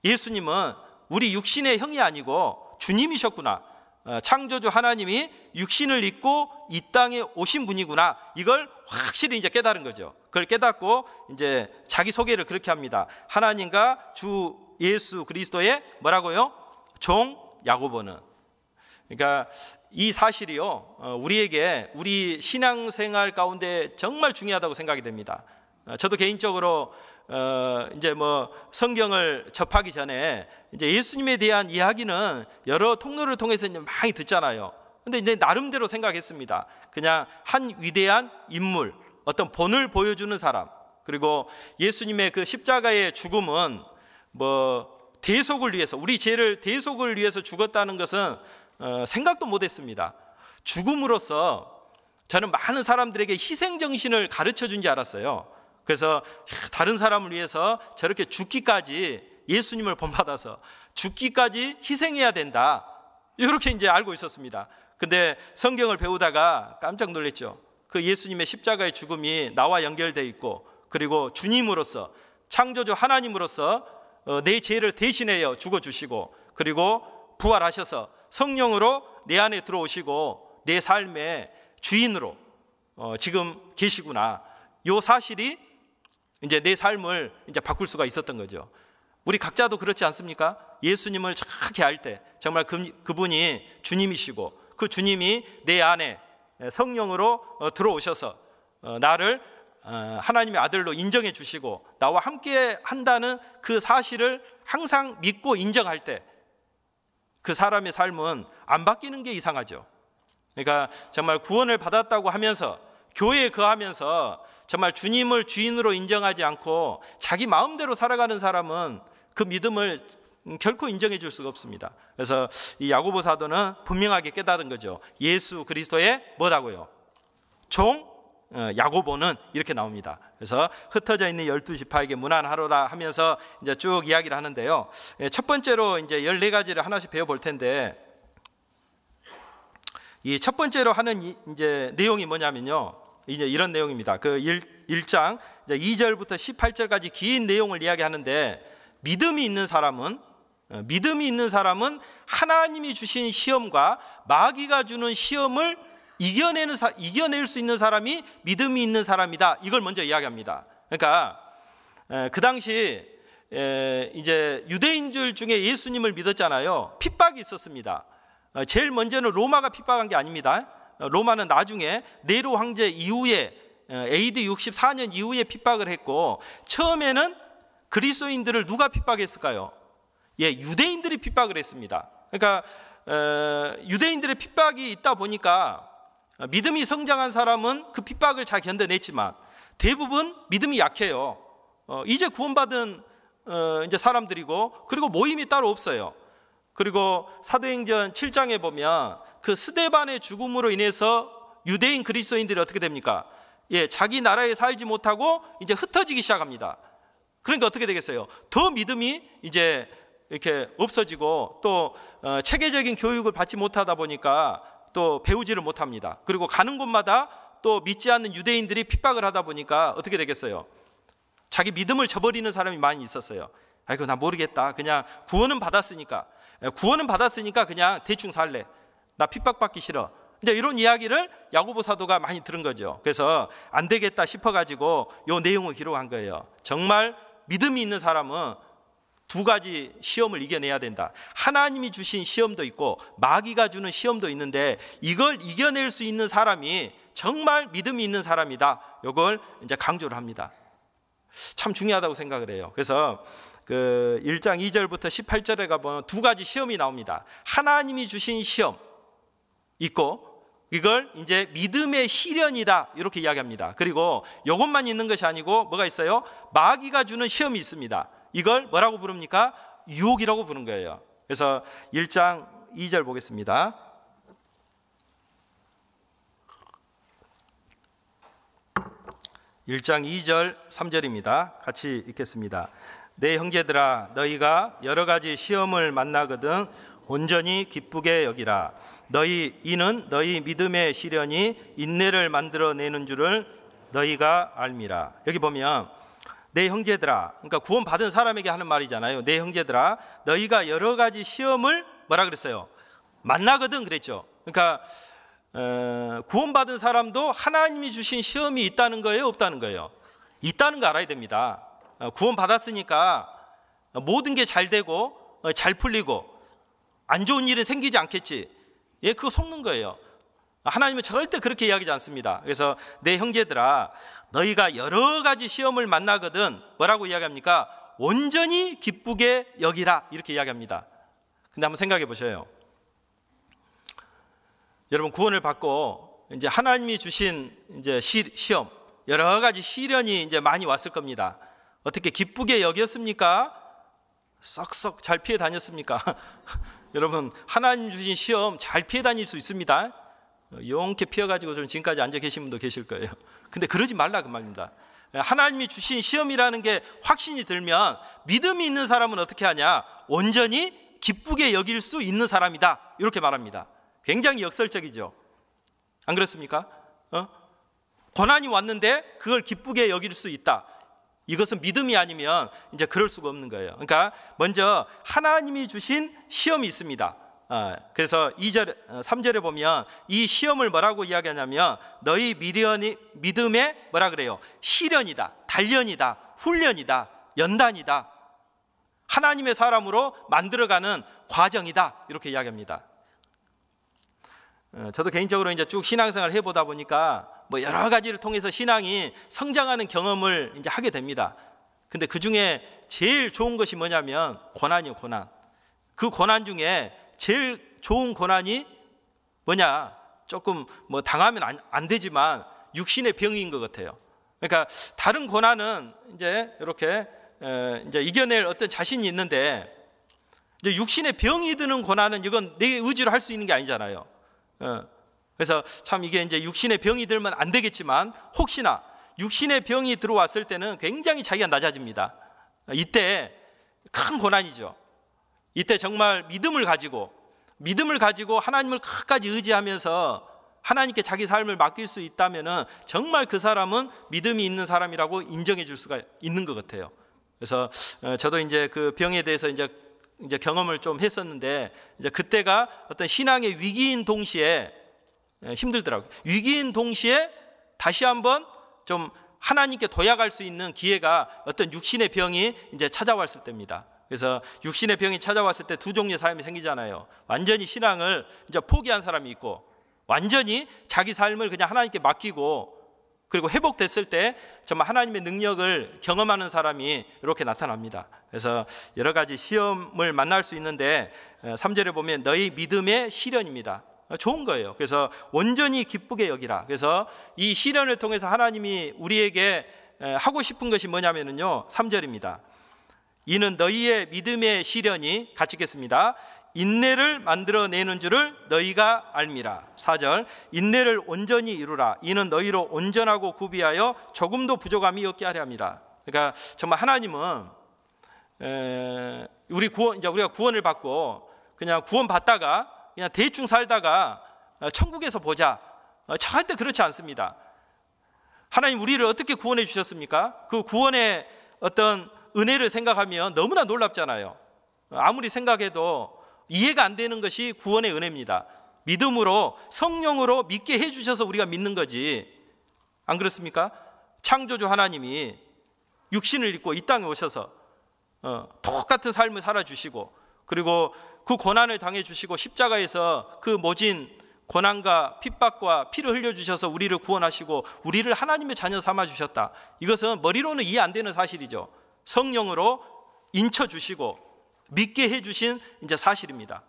예수님은 우리 육신의 형이 아니고 주님이셨구나. 창조주 하나님이 육신을 입고 이 땅에 오신 분이구나. 이걸 확실히 이제 깨달은 거죠. 그걸 깨닫고 이제 자기 소개를 그렇게 합니다. 하나님과 주 예수 그리스도의 뭐라고요? 종 야고보는. 그러니까 이 사실이요 우리에게 우리 신앙생활 가운데 정말 중요하다고 생각이 됩니다. 저도 개인적으로 이제 뭐 성경을 접하기 전에 이제 예수님에 대한 이야기는 여러 통로를 통해서 이제 많이 듣잖아요. 근데 이제 나름대로 생각했습니다. 그냥 한 위대한 인물, 어떤 본을 보여주는 사람, 그리고 예수님의 그 십자가의 죽음은 뭐 대속을 위해서 우리 죄를 대속을 위해서 죽었다는 것은 생각도 못했습니다. 죽음으로써 저는 많은 사람들에게 희생 정신을 가르쳐 준 줄 알았어요. 그래서 다른 사람을 위해서 저렇게 죽기까지 예수님을 본받아서 죽기까지 희생해야 된다. 이렇게 이제 알고 있었습니다. 근데 성경을 배우다가 깜짝 놀랐죠. 그 예수님의 십자가의 죽음이 나와 연결되어 있고, 그리고 주님으로서, 창조주 하나님으로서 내 죄를 대신하여 죽어주시고, 그리고 부활하셔서 성령으로 내 안에 들어오시고 내 삶의 주인으로 지금 계시구나. 이 사실이 이제 내 삶을 이제 바꿀 수가 있었던 거죠. 우리 각자도 그렇지 않습니까? 예수님을 정확히 알 때 정말 그분이 주님이시고, 그 주님이 내 안에 성령으로 들어오셔서 나를 하나님의 아들로 인정해 주시고 나와 함께 한다는 그 사실을 항상 믿고 인정할 때 그 사람의 삶은 안 바뀌는 게 이상하죠. 그러니까 정말 구원을 받았다고 하면서 교회에 거하면서 정말 주님을 주인으로 인정하지 않고 자기 마음대로 살아가는 사람은 그 믿음을 결코 인정해 줄 수가 없습니다. 그래서 이 야고보 사도는 분명하게 깨달은 거죠. 예수 그리스도의 뭐라고요? 종 야고보는 이렇게 나옵니다. 그래서 흩어져 있는 12지파에게 문안하로라 하면서 이제 쭉 이야기를 하는데요. 첫 번째로 이제 14가지를 하나씩 배워볼 텐데, 이 첫 번째로 하는 이제 내용이 뭐냐면요, 이제 이런 내용입니다. 그 1장 2절부터 18절까지 긴 내용을 이야기하는데, 믿음이 있는 사람은 하나님이 주신 시험과 마귀가 주는 시험을 이겨낼 수 있는 사람이 믿음이 있는 사람이다. 이걸 먼저 이야기합니다. 그러니까 그 당시 이제 유대인들 중에 예수님을 믿었잖아요. 핍박이 있었습니다. 제일 먼저는 로마가 핍박한 게 아닙니다. 로마는 나중에 네로 황제 이후에 AD 64년 이후에 핍박을 했고, 처음에는 그리스도인들을 누가 핍박했을까요? 유대인들이 핍박을 했습니다. 그러니까 유대인들의 핍박이 있다 보니까 믿음이 성장한 사람은 그 핍박을 잘 견뎌냈지만 대부분 믿음이 약해요. 이제 구원받은 이제 사람들이고, 그리고 모임이 따로 없어요. 그리고 사도행전 7장에 보면 그 스데반의 죽음으로 인해서 유대인 그리스도인들이 어떻게 됩니까? 자기 나라에 살지 못하고 이제 흩어지기 시작합니다. 그러니까 어떻게 되겠어요? 더 믿음이 이제 이렇게 없어지고, 또 체계적인 교육을 받지 못하다 보니까 또 배우지를 못합니다. 그리고 가는 곳마다 또 믿지 않는 유대인들이 핍박을 하다 보니까 어떻게 되겠어요? 자기 믿음을 저버리는 사람이 많이 있었어요. 아이고, 나 모르겠다. 그냥 구원은 받았으니까 그냥 대충 살래. 나 핍박받기 싫어. 이제 이런 이야기를 야고보 사도가 많이 들은 거죠. 그래서 안 되겠다 싶어가지고 이 내용을 기록한 거예요. 정말 믿음이 있는 사람은 두 가지 시험을 이겨내야 된다. 하나님이 주신 시험도 있고 마귀가 주는 시험도 있는데, 이걸 이겨낼 수 있는 사람이 정말 믿음이 있는 사람이다. 이걸 이제 강조를 합니다. 참 중요하다고 생각을 해요. 그래서 그 1장 2절부터 18절에 가보면 두 가지 시험이 나옵니다. 하나님이 주신 시험 있고, 이걸 이제 믿음의 시련이다, 이렇게 이야기합니다. 그리고 이것만 있는 것이 아니고 뭐가 있어요? 마귀가 주는 시험이 있습니다. 이걸 뭐라고 부릅니까? 유혹이라고 부르는 거예요. 그래서 1장 2절 보겠습니다. (1장 2절 3절입니다) 같이 읽겠습니다. 내 형제들아, 너희가 여러 가지 시험을 만나거든 온전히 기쁘게 여기라. 이는 너희 믿음의 시련이 인내를 만들어내는 줄을 너희가 알미라. 여기 보면 내 형제들아, 그러니까 구원받은 사람에게 하는 말이잖아요. 내 형제들아, 너희가 여러 가지 시험을 뭐라 그랬어요? 만나거든 그랬죠. 그러니까 구원받은 사람도 하나님이 주신 시험이 있다는 거예요, 없다는 거예요? 있다는 거 알아야 됩니다. 구원받았으니까 모든 게 잘 되고 잘 풀리고 안 좋은 일은 생기지 않겠지. 그거 속는 거예요. 하나님은 절대 그렇게 이야기하지 않습니다. 그래서 내 형제들아, 너희가 여러 가지 시험을 만나거든 뭐라고 이야기합니까? 온전히 기쁘게 여기라, 이렇게 이야기합니다. 근데 한번 생각해 보셔요. 여러분, 구원을 받고 이제 하나님이 주신 이제 시험, 여러 가지 시련이 이제 많이 왔을 겁니다. 어떻게 기쁘게 여겼습니까? 썩썩 잘 피해 다녔습니까? 여러분, 하나님 주신 시험 잘 피해 다닐 수 있습니다. 용케 피해가지고 좀 지금까지 앉아 계신 분도 계실 거예요. 근데 그러지 말라 그 말입니다. 하나님이 주신 시험이라는 게 확신이 들면 믿음이 있는 사람은 어떻게 하냐? 온전히 기쁘게 여길 수 있는 사람이다, 이렇게 말합니다. 굉장히 역설적이죠. 안 그렇습니까? 고난이 왔는데 그걸 기쁘게 여길 수 있다. 이것은 믿음이 아니면 이제 그럴 수가 없는 거예요. 그러니까 먼저 하나님이 주신 시험이 있습니다. 그래서 3절에 보면 이 시험을 뭐라고 이야기하냐면 너희 믿음의 뭐라 그래요? 시련이다, 단련이다, 훈련이다, 연단이다. 하나님의 사람으로 만들어가는 과정이다. 이렇게 이야기합니다. 저도 개인적으로 이제 쭉 신앙생활을 해보다 보니까 뭐 여러 가지를 통해서 신앙이 성장하는 경험을 이제 하게 됩니다. 근데 그 중에 제일 좋은 것이 뭐냐면 고난이에요, 고난. 그 고난 중에 제일 좋은 고난이 뭐냐? 조금 뭐 당하면 안 되지만 육신의 병인 것 같아요. 그러니까 다른 고난은 이제 이렇게 이제 이겨낼 어떤 자신이 있는데 이제 육신의 병이 드는 고난은 이건 내 의지로 할 수 있는 게 아니잖아요. 그래서 참 이게 이제 육신의 병이 들면 안 되겠지만 혹시나 육신의 병이 들어왔을 때는 굉장히 자기가 낮아집니다. 이때 큰 고난이죠. 이때 정말 믿음을 가지고 하나님을 끝까지 의지하면서 하나님께 자기 삶을 맡길 수 있다면은 정말 그 사람은 믿음이 있는 사람이라고 인정해 줄 수가 있는 것 같아요. 그래서 저도 이제 그 병에 대해서 이제 경험을 좀 했었는데 이제 그때가 어떤 신앙의 위기인 동시에 힘들더라고요. 위기인 동시에 다시 한번 좀 하나님께 도약할 수 있는 기회가 어떤 육신의 병이 이제 찾아왔을 때입니다. 그래서 육신의 병이 찾아왔을 때 두 종류의 삶이 생기잖아요. 완전히 신앙을 이제 포기한 사람이 있고 완전히 자기 삶을 그냥 하나님께 맡기고 그리고 회복됐을 때 정말 하나님의 능력을 경험하는 사람이 이렇게 나타납니다. 그래서 여러 가지 시험을 만날 수 있는데 3절에 보면 너희 믿음의 시련입니다. 좋은 거예요. 그래서 온전히 기쁘게 여기라. 그래서 이 시련을 통해서 하나님이 우리에게 하고 싶은 것이 뭐냐면요 3절입니다. 이는 너희의 믿음의 시련이 같이 읽겠습니다. 인내를 만들어내는 줄을 너희가 알미라. 4절 인내를 온전히 이루라. 이는 너희로 온전하고 구비하여 조금도 부족함이 없게 하려 함이라. 그러니까 정말 하나님은 우리가 구원을 받고 그냥 구원 받다가 그냥 대충 살다가 천국에서 보자. 절대 그렇지 않습니다. 하나님 우리를 어떻게 구원해 주셨습니까? 그 구원의 어떤 은혜를 생각하면 너무나 놀랍잖아요. 아무리 생각해도 이해가 안 되는 것이 구원의 은혜입니다. 믿음으로 성령으로 믿게 해주셔서 우리가 믿는 거지. 안 그렇습니까? 창조주 하나님이 육신을 입고 이 땅에 오셔서 똑같은 삶을 살아주시고 그리고 그 고난을 당해주시고 십자가에서 그 모진 고난과 핍박과 피를 흘려주셔서 우리를 구원하시고 우리를 하나님의 자녀 삼아주셨다. 이것은 머리로는 이해 안 되는 사실이죠. 성령으로 인쳐주시고 믿게 해주신 이제 사실입니다.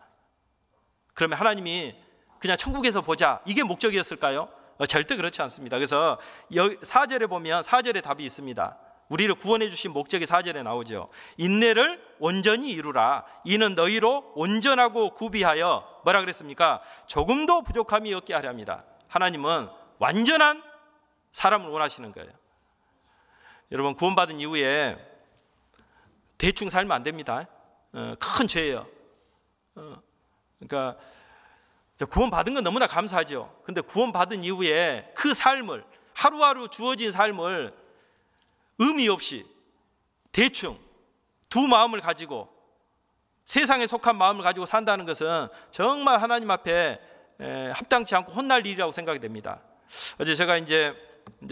그러면 하나님이 그냥 천국에서 보자 이게 목적이었을까요? 절대 그렇지 않습니다. 그래서 4절에 보면 4절에 답이 있습니다. 우리를 구원해 주신 목적이 4절에 나오죠. 인내를 온전히 이루라. 이는 너희로 온전하고 구비하여 뭐라 그랬습니까? 조금도 부족함이 없게 하려 합니다. 하나님은 완전한 사람을 원하시는 거예요. 여러분 구원받은 이후에 대충 살면 안 됩니다. 큰 죄예요. 그러니까 구원받은 건 너무나 감사하죠. 근데 구원받은 이후에 그 삶을 하루하루 주어진 삶을 의미 없이 대충 두 마음을 가지고 세상에 속한 마음을 가지고 산다는 것은 정말 하나님 앞에 합당치 않고 혼날 일이라고 생각이 됩니다. 어제 제가 이제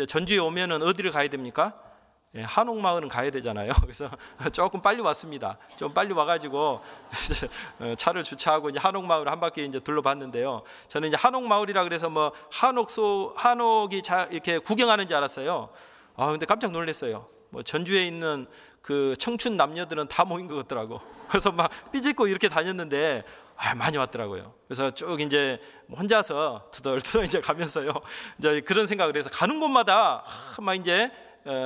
전주에 오면은 어디를 가야 됩니까? 한옥마을은 가야 되잖아요. 그래서 조금 빨리 왔습니다. 좀 빨리 와가지고 차를 주차하고 이제 한옥마을 한 바퀴 이제 둘러봤는데요. 저는 이제 한옥마을이라 그래서 뭐 한옥이 잘 이렇게 구경하는 줄 알았어요. 근데 깜짝 놀랐어요. 뭐 전주에 있는 그 청춘 남녀들은 다 모인 것 같더라고. 그래서 막 삐짓고 이렇게 다녔는데 많이 왔더라고요. 그래서 쭉 이제 혼자서 투덜투덜 이제 가면서요. 이제 그런 생각을 해서 가는 곳마다 막 이제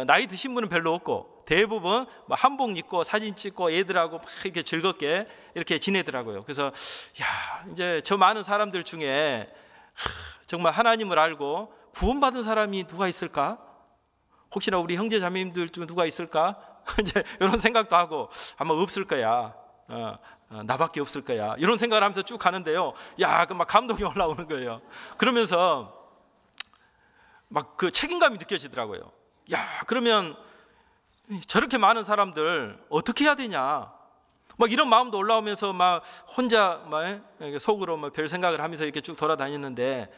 나이 드신 분은 별로 없고 대부분 한복 입고 사진 찍고 애들하고 막 이렇게 즐겁게 이렇게 지내더라고요. 그래서 이제 저 많은 사람들 중에 정말 하나님을 알고 구원받은 사람이 누가 있을까? 혹시나 우리 형제 자매님들 중 누가 있을까? 이제 이런 생각도 하고 아마 없을 거야. 나밖에 없을 거야. 이런 생각을 하면서 쭉 가는데요. 야, 그 막 감동이 올라오는 거예요. 그러면서 막 그 책임감이 느껴지더라고요. 야, 그러면 저렇게 많은 사람들 어떻게 해야 되냐? 막 이런 마음도 올라오면서 막 혼자 막 속으로 막 별 생각을 하면서 이렇게 쭉 돌아다녔는데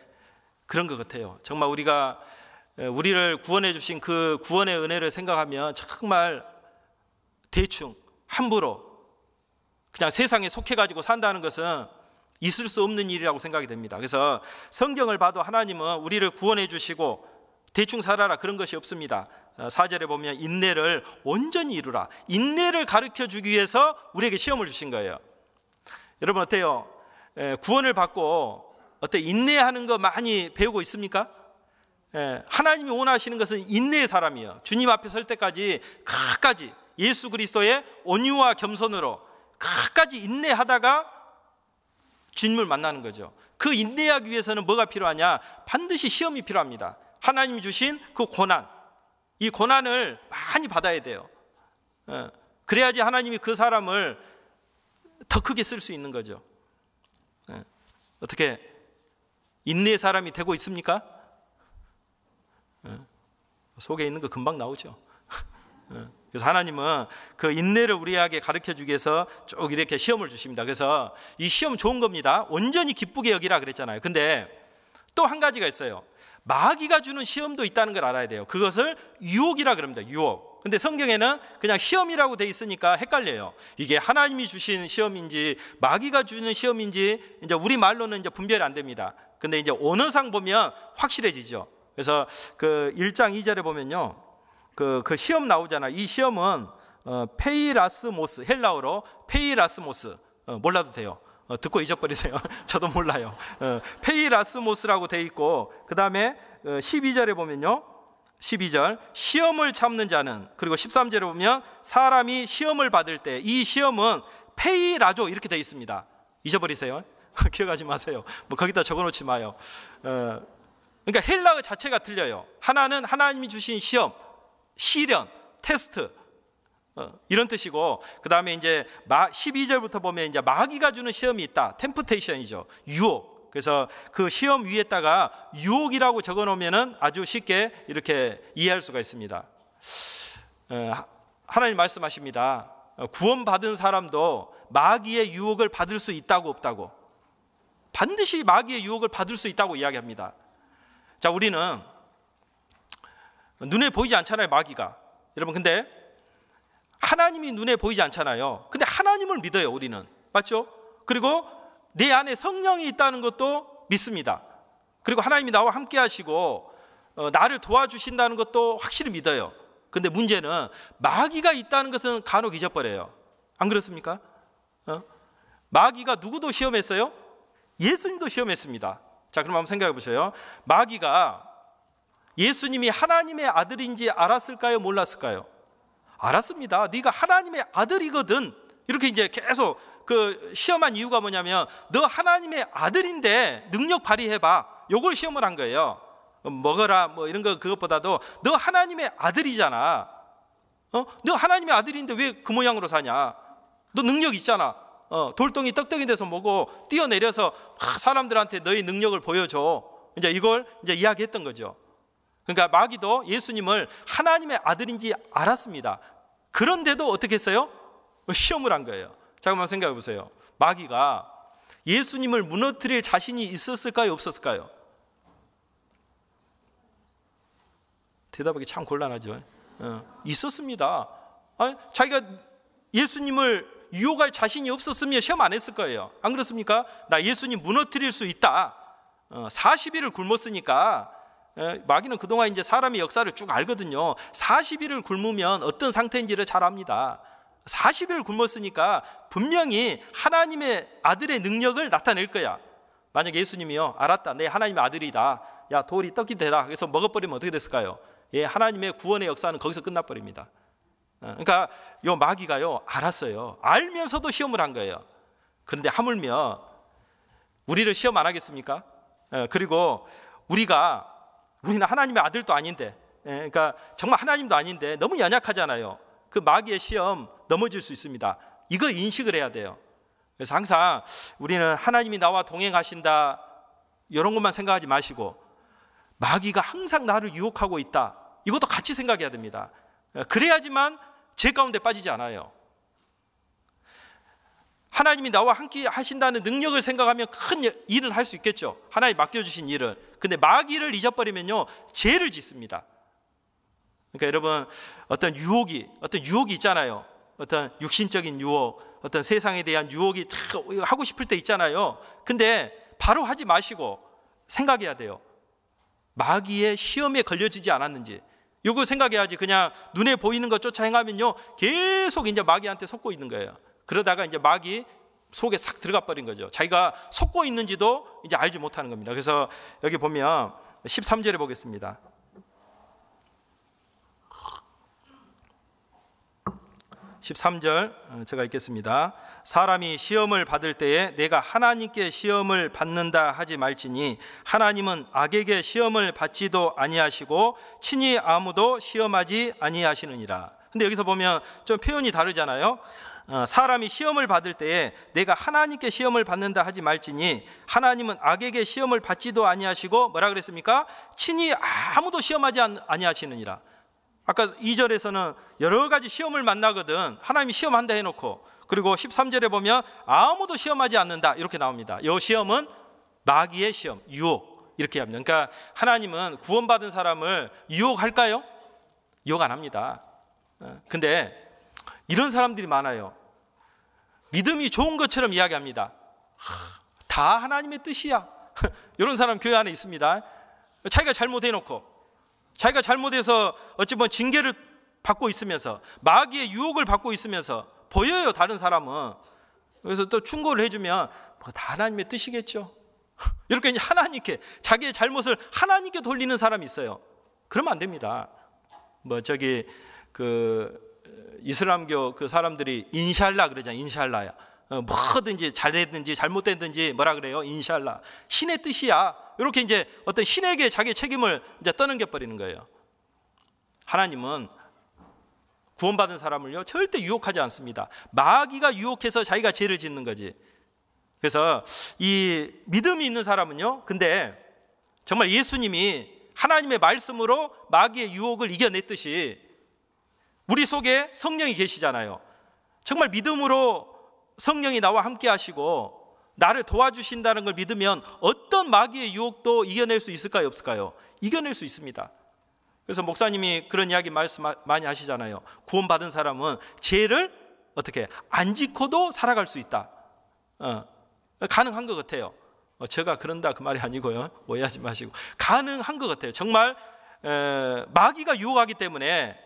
그런 것 같아요. 정말 우리가 우리를 구원해 주신 그 구원의 은혜를 생각하면 정말 대충 함부로 그냥 세상에 속해 가지고 산다는 것은 있을 수 없는 일이라고 생각이 됩니다. 그래서 성경을 봐도 하나님은 우리를 구원해 주시고 대충 살아라 그런 것이 없습니다. 4절에 보면 인내를 온전히 이루라. 인내를 가르쳐 주기 위해서 우리에게 시험을 주신 거예요. 여러분 어때요? 구원을 받고 어때 인내하는 거 많이 배우고 있습니까? 하나님이 원하시는 것은 인내의 사람이에요. 주님 앞에 설 때까지 끝까지 예수 그리스도의 온유와 겸손으로 끝까지 인내하다가 주님을 만나는 거죠. 그 인내하기 위해서는 뭐가 필요하냐? 반드시 시험이 필요합니다. 하나님이 주신 그 고난, 이 고난을 많이 받아야 돼요. 그래야지 하나님이 그 사람을 더 크게 쓸 수 있는 거죠. 어떻게 인내의 사람이 되고 있습니까? 속에 있는 거 금방 나오죠. 그래서 하나님은 그 인내를 우리에게 가르쳐 주기 위해서 쭉 이렇게 시험을 주십니다. 그래서 이 시험 좋은 겁니다. 온전히 기쁘게 여기라 그랬잖아요. 근데 또 한 가지가 있어요. 마귀가 주는 시험도 있다는 걸 알아야 돼요. 그것을 유혹이라 그럽니다. 유혹. 근데 성경에는 그냥 시험이라고 돼 있으니까 헷갈려요. 이게 하나님이 주신 시험인지 마귀가 주는 시험인지 이제 우리 말로는 이제 분별이 안 됩니다. 근데 이제 언어상 보면 확실해지죠. 그래서 그 1장 2절에 보면요. 그 시험 나오잖아요. 이 시험은 페이라스모스, 헬라어로 페이라스모스, 몰라도 돼요. 듣고 잊어버리세요. 저도 몰라요. 페이라스모스라고 돼 있고 그 다음에 12절에 보면요. 12절 시험을 참는 자는, 그리고 13절에 보면 사람이 시험을 받을 때 이 시험은 페이라조 이렇게 돼 있습니다. 잊어버리세요. 기억하지 마세요. 뭐 거기다 적어놓지 마요. 그러니까 헬라어 자체가 틀려요. 하나는 하나님이 주신 시험, 시련, 테스트, 이런 뜻이고, 그 다음에 이제 12절부터 보면 이제 마귀가 주는 시험이 있다. 템프테이션이죠. 유혹. 그래서 그 시험 위에다가 유혹이라고 적어 놓으면은 아주 쉽게 이렇게 이해할 수가 있습니다. 하나님 말씀하십니다. 구원받은 사람도 마귀의 유혹을 받을 수 있다고 없다고? 반드시 마귀의 유혹을 받을 수 있다고 이야기합니다. 자, 우리는 눈에 보이지 않잖아요, 마귀가. 여러분, 근데 하나님이 눈에 보이지 않잖아요. 근데 하나님을 믿어요, 우리는. 맞죠? 그리고 내 안에 성령이 있다는 것도 믿습니다. 그리고 하나님이 나와 함께 하시고 나를 도와주신다는 것도 확실히 믿어요. 근데 문제는 마귀가 있다는 것은 간혹 잊어버려요. 안 그렇습니까? 마귀가 누구도 시험했어요? 예수님도 시험했습니다. 자, 그럼 한번 생각해 보세요. 마귀가 예수님이 하나님의 아들인지 알았을까요? 몰랐을까요? 알았습니다. 네가 하나님의 아들이거든. 이렇게 이제 계속 그 시험한 이유가 뭐냐면 너 하나님의 아들인데 능력 발휘해봐. 요걸 시험을 한 거예요. 먹어라 뭐 이런 거 그것보다도 너 하나님의 아들이잖아. 너 하나님의 아들인데 왜 그 모양으로 사냐? 너 능력 있잖아. 돌덩이 떡덩이 돼서 먹고 뛰어내려서 사람들한테 너의 능력을 보여줘. 이제 이걸 이제 이야기했던 거죠. 그러니까 마귀도 예수님을 하나님의 아들인지 알았습니다. 그런데도 어떻게 했어요? 시험을 한 거예요. 잠깐만 생각해 보세요. 마귀가 예수님을 무너뜨릴 자신이 있었을까요? 없었을까요? 대답하기 참 곤란하죠. 있었습니다. 자기가 예수님을 유혹할 자신이 없었으면 시험 안 했을 거예요. 안 그렇습니까? 나 예수님 무너뜨릴 수 있다. 40일을 굶었으니까. 마귀는 그동안 이제 사람의 역사를 쭉 알거든요. 40일을 굶으면 어떤 상태인지를 잘 압니다. 40일을 굶었으니까 분명히 하나님의 아들의 능력을 나타낼 거야. 만약 예수님이요, 알았다, 내 하나님의 아들이다. 야, 돌이 떡이 되라. 그래서 먹어버리면 어떻게 됐을까요? 예, 하나님의 구원의 역사는 거기서 끝나버립니다. 그러니까 요 마귀가요, 알았어요. 알면서도 시험을 한 거예요. 그런데 하물며 우리를 시험 안 하겠습니까? 그리고 우리는 하나님의 아들도 아닌데, 그러니까 정말 하나님도 아닌데 너무 연약하잖아요. 그 마귀의 시험 넘어질 수 있습니다. 이거 인식을 해야 돼요. 그래서 항상 우리는 하나님이 나와 동행하신다 이런 것만 생각하지 마시고 마귀가 항상 나를 유혹하고 있다, 이것도 같이 생각해야 됩니다. 그래야지만 죄 가운데 빠지지 않아요. 하나님이 나와 함께 하신다는 능력을 생각하면 큰 일을 할 수 있겠죠. 하나님 맡겨주신 일을. 근데 마귀를 잊어버리면요, 죄를 짓습니다. 그러니까 여러분, 어떤 유혹이 있잖아요. 어떤 육신적인 유혹, 어떤 세상에 대한 유혹이 하고 싶을 때 있잖아요. 근데 바로 하지 마시고 생각해야 돼요. 마귀의 시험에 걸려지지 않았는지. 이거 생각해야지. 그냥 눈에 보이는 것 쫓아 행하면요, 계속 이제 마귀한테 속고 있는 거예요. 그러다가 이제 마귀 속에 싹 들어가 버린 거죠. 자기가 속고 있는지도 이제 알지 못하는 겁니다. 그래서 여기 보면 13절에 보겠습니다. 13절 제가 읽겠습니다. 사람이 시험을 받을 때에 내가 하나님께 시험을 받는다 하지 말지니 하나님은 악에게 시험을 받지도 아니하시고 친히 아무도 시험하지 아니하시느니라. 근데 여기서 보면 좀 표현이 다르잖아요. 사람이 시험을 받을 때에 내가 하나님께 시험을 받는다 하지 말지니 하나님은 악에게 시험을 받지도 아니하시고 뭐라 그랬습니까? 친히 아무도 시험하지 아니하시느니라. 아까 2절에서는 여러 가지 시험을 만나거든 하나님이 시험한다 해놓고, 그리고 13절에 보면 아무도 시험하지 않는다 이렇게 나옵니다. 이 시험은 마귀의 시험, 유혹 이렇게 합니다. 그러니까 하나님은 구원받은 사람을 유혹할까요? 유혹 안 합니다. 근데 이런 사람들이 많아요. 믿음이 좋은 것처럼 이야기합니다. 다 하나님의 뜻이야. 이런 사람 교회 안에 있습니다. 자기가 잘못해놓고, 자기가 잘못해서 어찌 보면 징계를 받고 있으면서 마귀의 유혹을 받고 있으면서 보여요, 다른 사람은. 그래서 또 충고를 해주면 뭐 다 하나님의 뜻이겠죠. 이렇게 이제 하나님께, 자기의 잘못을 하나님께 돌리는 사람이 있어요. 그러면 안 됩니다. 이슬람교 그 사람들이 인샬라 그러잖아요. 인샬라야. 뭐든지 잘 됐든지 잘못됐든지 뭐라 그래요? 인샬라. 신의 뜻이야. 이렇게 이제 어떤 신에게 자기 책임을 이제 떠넘겨 버리는 거예요. 하나님은 구원받은 사람을요, 절대 유혹하지 않습니다. 마귀가 유혹해서 자기가 죄를 짓는 거지. 그래서 이 믿음이 있는 사람은요, 근데 정말 예수님이 하나님의 말씀으로 마귀의 유혹을 이겨냈듯이 우리 속에 성령이 계시잖아요. 정말 믿음으로 성령이 나와 함께 하시고 나를 도와주신다는 걸 믿으면 어떤 마귀의 유혹도 이겨낼 수 있을까요, 없을까요? 이겨낼 수 있습니다. 그래서 목사님이 그런 이야기 말씀 많이 하시잖아요. 구원받은 사람은 죄를 어떻게 안 짓고도 살아갈 수 있다. 가능한 것 같아요. 제가 그런다 그 말이 아니고요, 오해하지 마시고 가능한 것 같아요. 정말 마귀가 유혹하기 때문에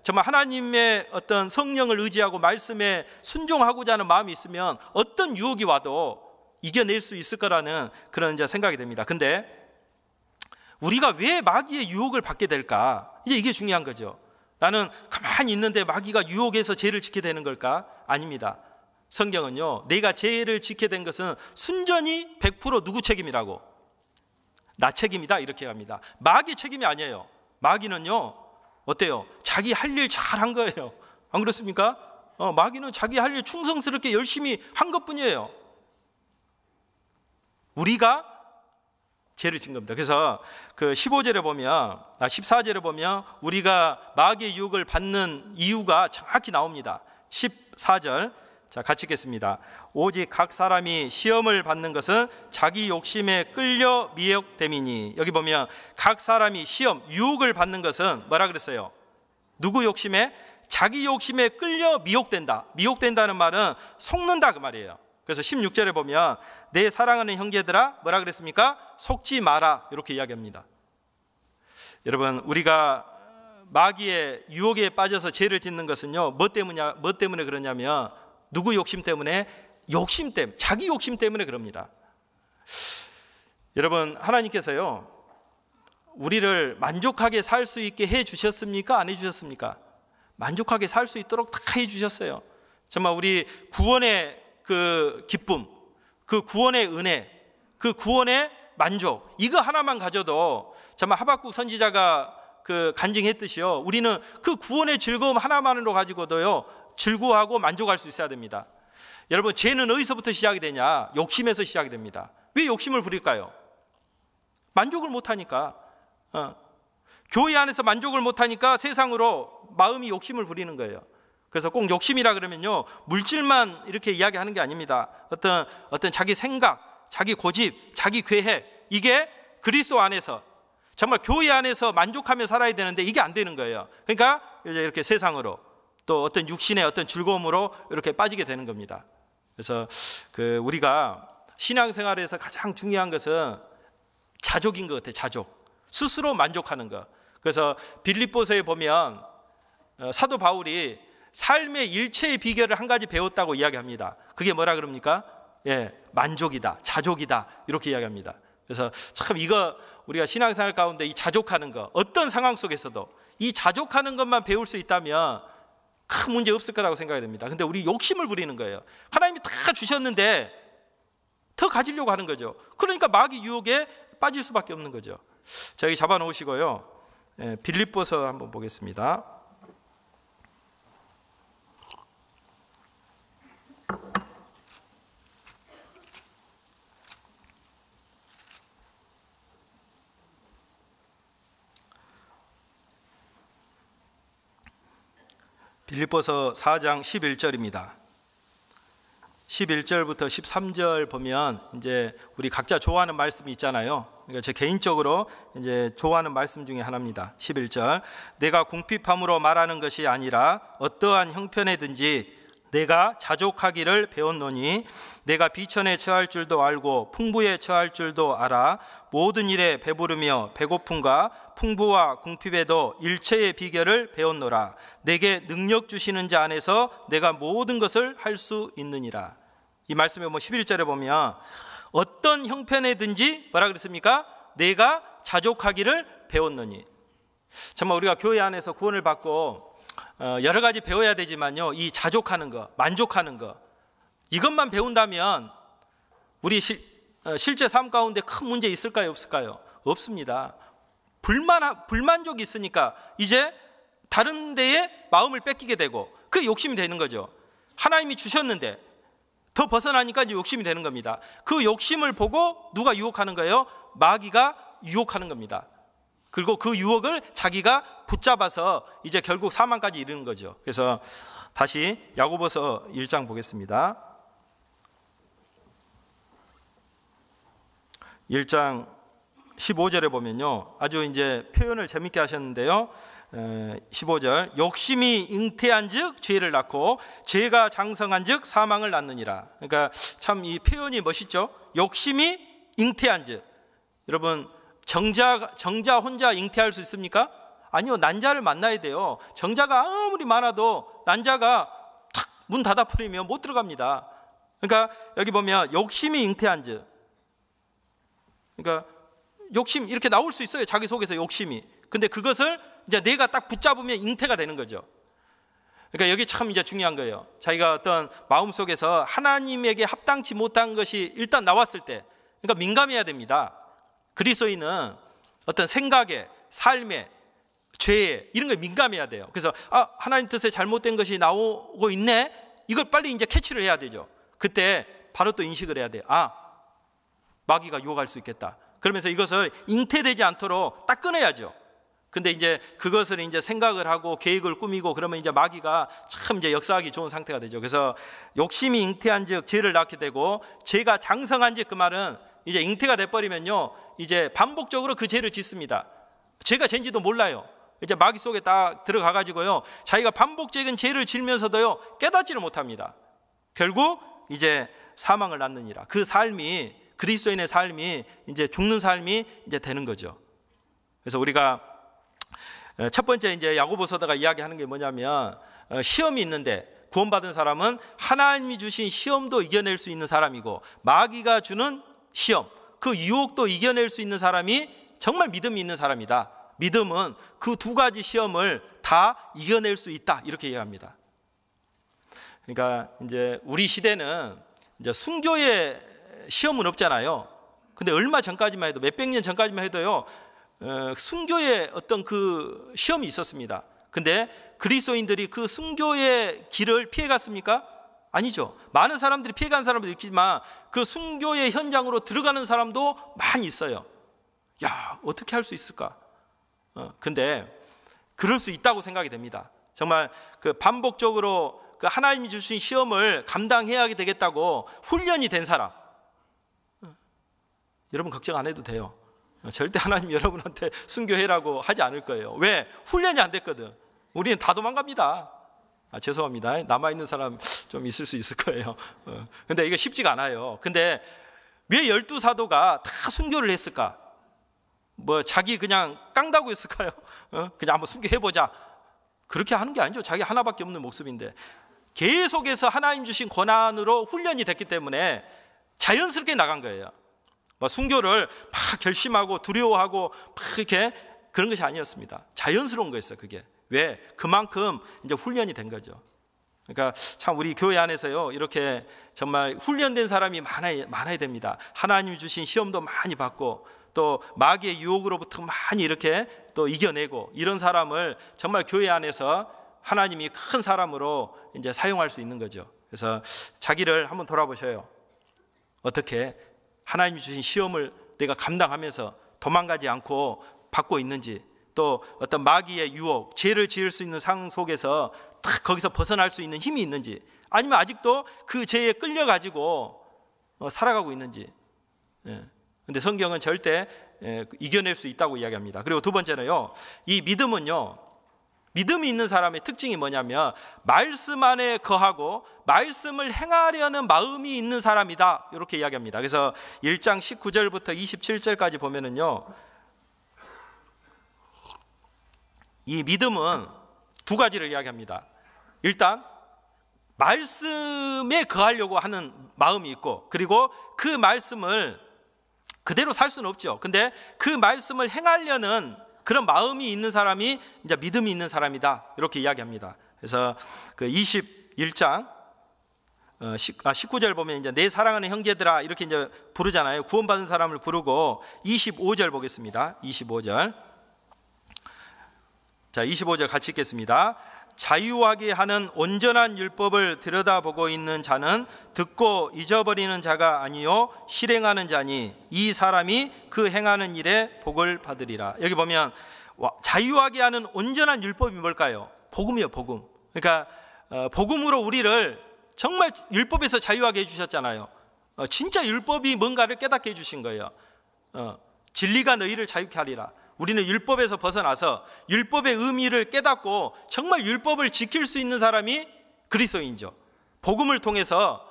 정말 하나님의 어떤 성령을 의지하고 말씀에 순종하고자 하는 마음이 있으면 어떤 유혹이 와도 이겨낼 수 있을 거라는 그런 이제 생각이 됩니다. 근데 우리가 왜 마귀의 유혹을 받게 될까? 이제 이게 중요한 거죠. 나는 가만히 있는데 마귀가 유혹해서 죄를 짓게 되는 걸까? 아닙니다. 성경은요, 내가 죄를 짓게 된 것은 순전히 100% 누구 책임이라고? 나 책임이다 이렇게 합니다. 마귀 책임이 아니에요. 마귀는요, 어때요? 자기 할 일 잘한 거예요. 안 그렇습니까? 마귀는 자기 할 일 충성스럽게 열심히 한 것뿐이에요. 우리가 죄를 진 겁니다. 그래서 그 15절에 보면, 14절에 보면 우리가 마귀의 유혹을 받는 이유가 정확히 나옵니다. 14절, 자 같이 읽겠습니다. 오직 각 사람이 시험을 받는 것은 자기 욕심에 끌려 미혹됨이니. 여기 보면 각 사람이 시험, 유혹을 받는 것은 뭐라 그랬어요? 누구 욕심에? 자기 욕심에 끌려 미혹된다. 미혹된다는 말은 속는다 그 말이에요. 그래서 16절에 보면 내 사랑하는 형제들아 뭐라 그랬습니까? 속지 마라 이렇게 이야기합니다. 여러분, 우리가 마귀의 유혹에 빠져서 죄를 짓는 것은요, 뭐 때문에 그러냐면 누구 욕심 때문에? 자기 욕심 때문에 그럽니다. 여러분, 하나님께서요, 우리를 만족하게 살 수 있게 해 주셨습니까? 안 해 주셨습니까? 만족하게 살 수 있도록 다 해 주셨어요. 정말 우리 구원의 그 기쁨, 그 구원의 은혜, 그 구원의 만족, 이거 하나만 가져도 정말 하박국 선지자가 그 간증했듯이요, 우리는 그 구원의 즐거움 하나만으로 가지고도요 즐거워하고 만족할 수 있어야 됩니다. 여러분, 죄는 어디서부터 시작이 되냐? 욕심에서 시작이 됩니다. 왜 욕심을 부릴까요? 만족을 못하니까. 교회 안에서 만족을 못하니까 세상으로 마음이 욕심을 부리는 거예요. 그래서 꼭 욕심이라 그러면요, 물질만 이렇게 이야기하는 게 아닙니다. 어떤 자기 생각, 자기 고집, 자기 계획, 이게 그리스도 안에서 정말 교회 안에서 만족하며 살아야 되는데 이게 안 되는 거예요. 그러니까 이제 이렇게 세상으로 또 어떤 육신의 어떤 즐거움으로 이렇게 빠지게 되는 겁니다. 그래서 우리가 신앙생활에서 가장 중요한 것은 자족인 것 같아요. 자족. 스스로 만족하는 것. 그래서 빌립보서에 보면 사도 바울이 삶의 일체의 비결을 한 가지 배웠다고 이야기합니다. 그게 뭐라 그럽니까? 만족이다, 자족이다, 이렇게 이야기합니다. 그래서 참 이거 우리가 신앙생활 가운데 이 자족하는 거, 어떤 상황 속에서도 이 자족하는 것만 배울 수 있다면 큰 문제 없을 거라고 생각이 됩니다. 근데 우리 욕심을 부리는 거예요. 하나님이 다 주셨는데 더 가지려고 하는 거죠. 그러니까 마귀 유혹에 빠질 수밖에 없는 거죠. 자, 여기 잡아 놓으시고요. 빌립보서 한번 보겠습니다. 빌립보서 4장 11절입니다. 11절부터 13절 보면 이제 우리 각자 좋아하는 말씀이 있잖아요. 그러니까 제 개인적으로 이제 좋아하는 말씀 중에 하나입니다. 11절. 내가 궁핍함으로 말하는 것이 아니라 어떠한 형편에든지 내가 자족하기를 배웠노니 내가 비천에 처할 줄도 알고 풍부에 처할 줄도 알아 모든 일에 배부르며 배고픔과 풍부와 궁핍에도 일체의 비결을 배웠노라. 내게 능력 주시는 자 안에서 내가 모든 것을 할 수 있느니라. 이 말씀에 11절에 보면 어떤 형편에든지 뭐라 그랬습니까? 내가 자족하기를 배웠노니. 정말 우리가 교회 안에서 구원을 받고 여러 가지 배워야 되지만요, 이 자족하는 거, 만족하는 거, 이것만 배운다면 우리 실제 삶 가운데 큰 문제 있을까요? 없을까요? 없습니다. 불만족이 있으니까 이제 다른 데에 마음을 뺏기게 되고 그 욕심이 되는 거죠. 하나님이 주셨는데 더 벗어나니까 이제 욕심이 되는 겁니다. 그 욕심을 보고 누가 유혹하는 거예요? 마귀가 유혹하는 겁니다. 그리고 그 유혹을 자기가 붙잡아서 이제 결국 사망까지 이르는 거죠. 그래서 다시 야고보서 1장 보겠습니다. 1장 15절에 보면요, 아주 이제 표현을 재밌게 하셨는데요. 15절, 욕심이 잉태한즉 죄를 낳고 죄가 장성한즉 사망을 낳느니라. 그러니까 참 이 표현이 멋있죠. 욕심이 잉태한즉. 여러분, 정자 혼자 잉태할 수 있습니까? 아니요, 난자를 만나야 돼요. 정자가 아무리 많아도 난자가 탁 문 닫아 버리면 못 들어갑니다. 그러니까 여기 보면 욕심이 잉태한즉. 그러니까 욕심 이렇게 나올 수 있어요. 자기 속에서 욕심이. 근데 그것을 이제 내가 딱 붙잡으면 잉태가 되는 거죠. 그러니까 여기 참 이제 중요한 거예요. 자기가 어떤 마음속에서 하나님에게 합당치 못한 것이 일단 나왔을 때, 그러니까 민감해야 됩니다. 그리스도인은 어떤 생각에, 삶에, 죄에 이런 거에 민감해야 돼요. 그래서 하나님 뜻에 잘못된 것이 나오고 있네. 이걸 빨리 이제 캐치를 해야 되죠. 그때 바로 또 인식을 해야 돼요. 마귀가 유혹할 수 있겠다. 그러면서 이것을 잉태되지 않도록 딱 끊어야죠. 근데 이제 그것을 이제 생각을 하고 계획을 꾸미고 그러면 이제 마귀가 참 이제 역사하기 좋은 상태가 되죠. 그래서 욕심이 잉태한즉 죄를 낳게 되고 죄가 장성한즉, 그 말은 이제 잉태가 돼버리면요, 이제 반복적으로 그 죄를 짓습니다. 죄가 죄인지도 몰라요. 이제 마귀 속에 딱 들어가 가지고요, 자기가 반복적인 죄를 지으면서도요 깨닫지를 못합니다. 결국 이제 사망을 낳느니라. 그 삶이, 그리스도인의 삶이 이제 죽는 삶이 이제 되는 거죠. 그래서 우리가 첫 번째 이제 야고보서다가 이야기하는 게 뭐냐면, 시험이 있는데 구원받은 사람은 하나님이 주신 시험도 이겨낼 수 있는 사람이고 마귀가 주는 시험, 그 유혹도 이겨낼 수 있는 사람이 정말 믿음이 있는 사람이다. 믿음은 그 두 가지 시험을 다 이겨낼 수 있다, 이렇게 얘기합니다. 그러니까 이제 우리 시대는 이제 순교의 시험은 없잖아요. 근데 얼마 전까지만 해도, 몇백 년 전까지만 해도요, 순교의 어떤 그 시험이 있었습니다. 근데 그리스도인들이 그 순교의 길을 피해 갔습니까? 아니죠. 많은 사람들이 피해간 사람도 있지만 그 순교의 현장으로 들어가는 사람도 많이 있어요. 야, 어떻게 할 수 있을까? 근데 그럴 수 있다고 생각이 됩니다. 정말 그 반복적으로 그 하나님이 주신 시험을 감당해야 되겠다고 훈련이 된 사람, 여러분 걱정 안 해도 돼요. 절대 하나님 여러분한테 순교해라고 하지 않을 거예요. 왜? 훈련이 안 됐거든. 우리는 다 도망갑니다. 죄송합니다. 남아있는 사람 좀 있을 수 있을 거예요. 근데 이거 쉽지가 않아요. 근데 왜 12사도가 다 순교를 했을까? 뭐 자기 그냥 깡다고 했을까요? 그냥 한번 순교해보자. 그렇게 하는 게 아니죠. 자기 하나밖에 없는 목숨인데 계속해서 하나님 주신 권한으로 훈련이 됐기 때문에 자연스럽게 나간 거예요. 뭐 순교를 막 결심하고 두려워하고 막 이렇게 그런 것이 아니었습니다. 자연스러운 거였어요. 그게. 왜? 그만큼 이제 훈련이 된 거죠. 그러니까 참 우리 교회 안에서요 이렇게 정말 훈련된 사람이 많아야 됩니다. 하나님이 주신 시험도 많이 받고 또 마귀의 유혹으로부터 많이 이렇게 또 이겨내고 이런 사람을 정말 교회 안에서 하나님이 큰 사람으로 이제 사용할 수 있는 거죠. 그래서 자기를 한번 돌아보셔요. 어떻게 하나님이 주신 시험을 내가 감당하면서 도망가지 않고 받고 있는지, 또 어떤 마귀의 유혹, 죄를 지을 수 있는 상황 속에서 딱 거기서 벗어날 수 있는 힘이 있는지, 아니면 아직도 그 죄에 끌려가지고 살아가고 있는지. 근데 성경은 절대 이겨낼 수 있다고 이야기합니다. 그리고 두 번째는요, 이 믿음은요, 믿음이 있는 사람의 특징이 뭐냐면 말씀 안에 거하고 말씀을 행하려는 마음이 있는 사람이다, 이렇게 이야기합니다. 그래서 1장 19절부터 27절까지 보면은요, 이 믿음은 두 가지를 이야기합니다. 일단 말씀에 거하려고 하는 마음이 있고, 그리고 그 말씀을 그대로 살 수는 없죠. 근데 그 말씀을 행하려는 그런 마음이 있는 사람이 이제 믿음이 있는 사람이다, 이렇게 이야기합니다. 그래서 그 21장 19절 보면 이제 내 사랑하는 형제들아 이렇게 이제 부르잖아요. 구원받은 사람을 부르고 25절 보겠습니다. 25절. 자, 25절 같이 읽겠습니다. 자유하게 하는 온전한 율법을 들여다보고 있는 자는 듣고 잊어버리는 자가 아니요 실행하는 자니 이 사람이 그 행하는 일에 복을 받으리라. 여기 보면 자유하게 하는 온전한 율법이 뭘까요? 복음이요, 복음. 그러니까 복음으로 우리를 정말 율법에서 자유하게 해주셨잖아요. 진짜 율법이 뭔가를 깨닫게 해주신 거예요. 진리가 너희를 자유케 하리라. 우리는 율법에서 벗어나서 율법의 의미를 깨닫고 정말 율법을 지킬 수 있는 사람이 그리스도인이죠. 복음을 통해서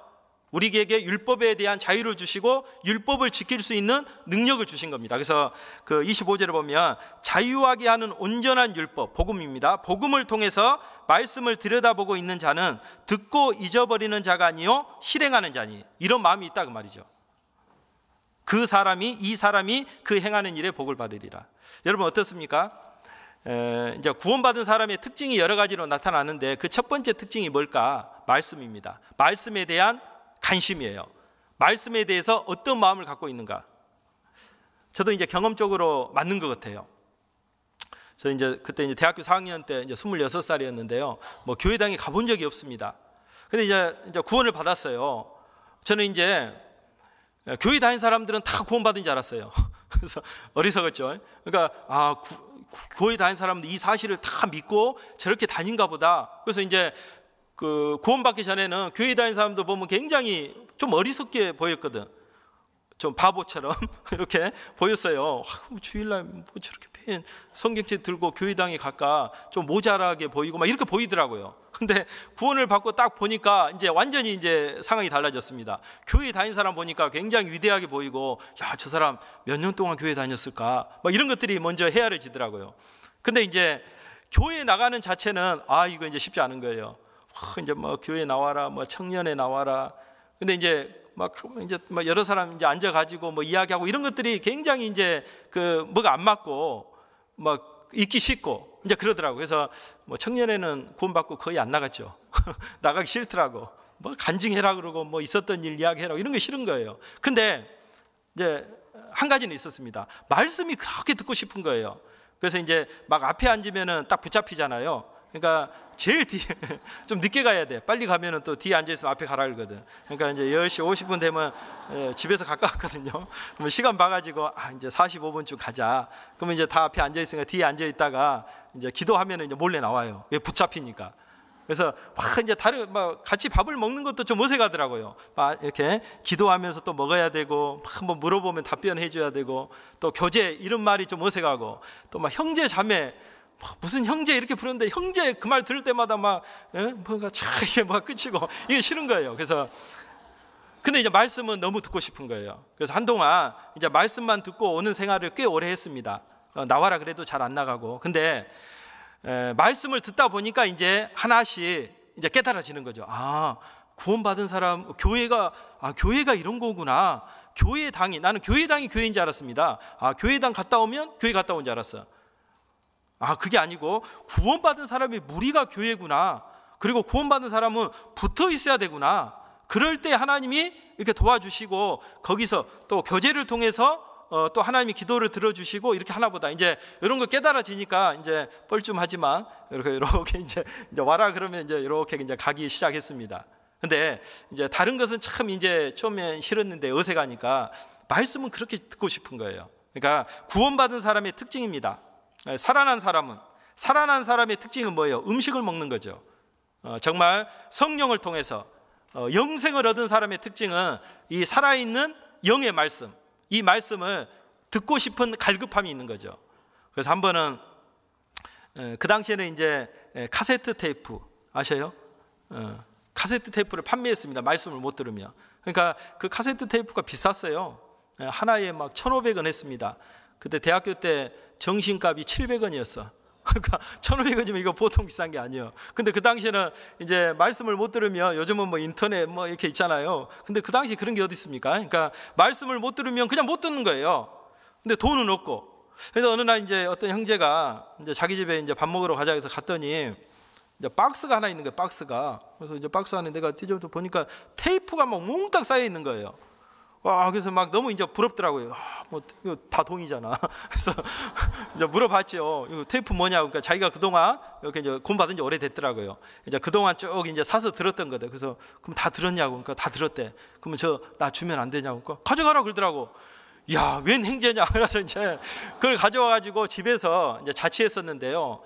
우리에게 율법에 대한 자유를 주시고 율법을 지킬 수 있는 능력을 주신 겁니다. 그래서 그 25절을 보면 자유하게 하는 온전한 율법, 복음입니다. 복음을 통해서 말씀을 들여다보고 있는 자는 듣고 잊어버리는 자가 아니요 실행하는 자니, 이런 마음이 있다 그 말이죠. 이 사람이 그 행하는 일에 복을 받으리라. 여러분 어떻습니까? 이제 구원받은 사람의 특징이 여러 가지로 나타나는데 그 첫 번째 특징이 뭘까? 말씀입니다. 말씀에 대한 관심이에요. 말씀에 대해서 어떤 마음을 갖고 있는가? 저도 이제 경험적으로 맞는 것 같아요. 저 이제 그때 이제 대학교 4학년 때 이제 26살이었는데요. 뭐 교회당에 가본 적이 없습니다. 근데 이제 구원을 받았어요. 저는 이제 교회 다닌 사람들은 다 구원받은 줄 알았어요. 그래서 어리석었죠. 그러니까 교회 다닌 사람들 이 사실을 다 믿고 저렇게 다닌가 보다. 그래서 이제 그 구원받기 전에는 교회 다닌 사람들 보면 굉장히 좀 어리석게 보였거든. 좀 바보처럼 이렇게 보였어요. 주일날 뭐 저렇게 성경책 들고 교회당에 갈까 좀 모자라게 보이고 막 이렇게 보이더라고요. 근데 구원을 받고 딱 보니까 이제 완전히 이제 상황이 달라졌습니다. 교회 다닌 사람 보니까 굉장히 위대하게 보이고, 야, 저 사람 몇 년 동안 교회 다녔을까? 막 이런 것들이 먼저 헤아려지더라고요. 근데 이제 교회 나가는 자체는 이거 이제 쉽지 않은 거예요. 이제 뭐 교회 나와라, 뭐 청년회 나와라. 근데 이제 막 여러 사람 이제 앉아가지고 뭐 이야기하고 이런 것들이 굉장히 이제 그 뭐가 안 맞고 막 있기 싫고 이제 그러더라고. 그래서 뭐 청년회는 구원받고 거의 안 나갔죠. 나가기 싫더라고. 뭐 간증해라 그러고 뭐 있었던 일 이야기해라 이런 게 싫은 거예요. 근데 이제 한 가지는 있었습니다. 말씀이 그렇게 듣고 싶은 거예요. 그래서 이제 막 앞에 앉으면은 딱 붙잡히잖아요. 그러니까 제일 뒤에 좀 늦게 가야 돼. 빨리 가면은 또 뒤에 앉아 있으면 앞에 가라 그러거든. 그러니까 이제 10시 50분 되면 집에서 가까웠거든요. 그러면 시간 봐가지고 이제 45분쯤 가자. 그러면 이제 다 앞에 앉아 있으니까 뒤에 앉아 있다가 이제 기도하면은 이제 몰래 나와요. 왜 붙잡히니까. 그래서 이제 다른 같이 밥을 먹는 것도 좀 어색하더라고요. 이렇게 기도하면서 또 먹어야 되고 뭐 물어보면 답변해 줘야 되고 또 교제 이런 말이 좀 어색하고 또 막 형제 자매 무슨 형제 이렇게 부르는데 형제 그 말 들을 때마다 뭔가 이게 뭐가 끝이고 이게 싫은 거예요. 그래서 근데 이제 말씀은 너무 듣고 싶은 거예요. 그래서 한동안 이제 말씀만 듣고 오는 생활을 꽤 오래 했습니다. 나와라 그래도 잘 안 나가고. 근데 말씀을 듣다 보니까 이제 하나씩 이제 깨달아지는 거죠. 구원받은 사람 교회가 이런 거구나. 교회당이 나는 교회당이 교회인 줄 알았습니다. 교회당 갔다 오면 교회 갔다 온 줄 알았어. 그게 아니고 구원받은 사람이 무리가 교회구나. 그리고 구원받은 사람은 붙어 있어야 되구나. 그럴 때 하나님이 이렇게 도와주시고 거기서 또 교제를 통해서 또 하나님이 기도를 들어주시고 이렇게 하나보다 이제 이런 거 깨달아지니까 이제 뻘쭘하지만 이렇게 이제 와라 그러면 이렇게 이제 가기 시작했습니다. 근데 이제 다른 것은 참 이제 처음엔 싫었는데 어색하니까 말씀은 그렇게 듣고 싶은 거예요. 그러니까 구원받은 사람의 특징입니다. 살아난 사람의 특징은 뭐예요? 음식을 먹는 거죠. 정말 성령을 통해서 영생을 얻은 사람의 특징은 이 살아있는 영의 말씀, 이 말씀을 듣고 싶은 갈급함이 있는 거죠. 그래서 한 번은 그 당시에는 이제 카세트 테이프 아셔요? 카세트 테이프를 판매했습니다. 말씀을 못 들으면. 그러니까 그 카세트 테이프가 비쌌어요. 하나에 막 1,500원 했습니다. 그때 대학교 때 정신값이 700원이었어. 그러니까 1,500원이면 이거 보통 비싼 게 아니에요. 근데 그 당시에는 이제 말씀을 못 들으면 요즘은 뭐 인터넷 뭐 이렇게 있잖아요. 근데 그 당시 그런 게 어디 있습니까? 그러니까 말씀을 못 들으면 그냥 못 듣는 거예요. 근데 돈은 없고. 그래서 어느 날 이제 어떤 형제가 이제 자기 집에 이제 밥 먹으러 가자 해서 갔더니 이제 박스가 하나 있는 거예요. 박스가. 그래서 이제 박스 안에 내가 뒤져서 보니까 테이프가 막 몽땅 쌓여 있는 거예요. 그래서 막 너무 이제 부럽더라고요. 뭐 이거 다 동이잖아. 그래서 이제 물어봤죠. 이거 테이프 뭐냐고. 그러니까 자기가 그동안 이렇게 이제 구원받은 지 오래됐더라고요. 이제 그동안 쭉 이제 사서 들었던 거다. 그래서 그럼 다 들었냐고. 그러니까 다 들었대. 그러면 나 주면 안 되냐고. 그러니까 가져가라 그러더라고. 야, 웬 행제냐. 그래서 이제 그걸 가져와가지고 집에서 이제 자취했었는데요.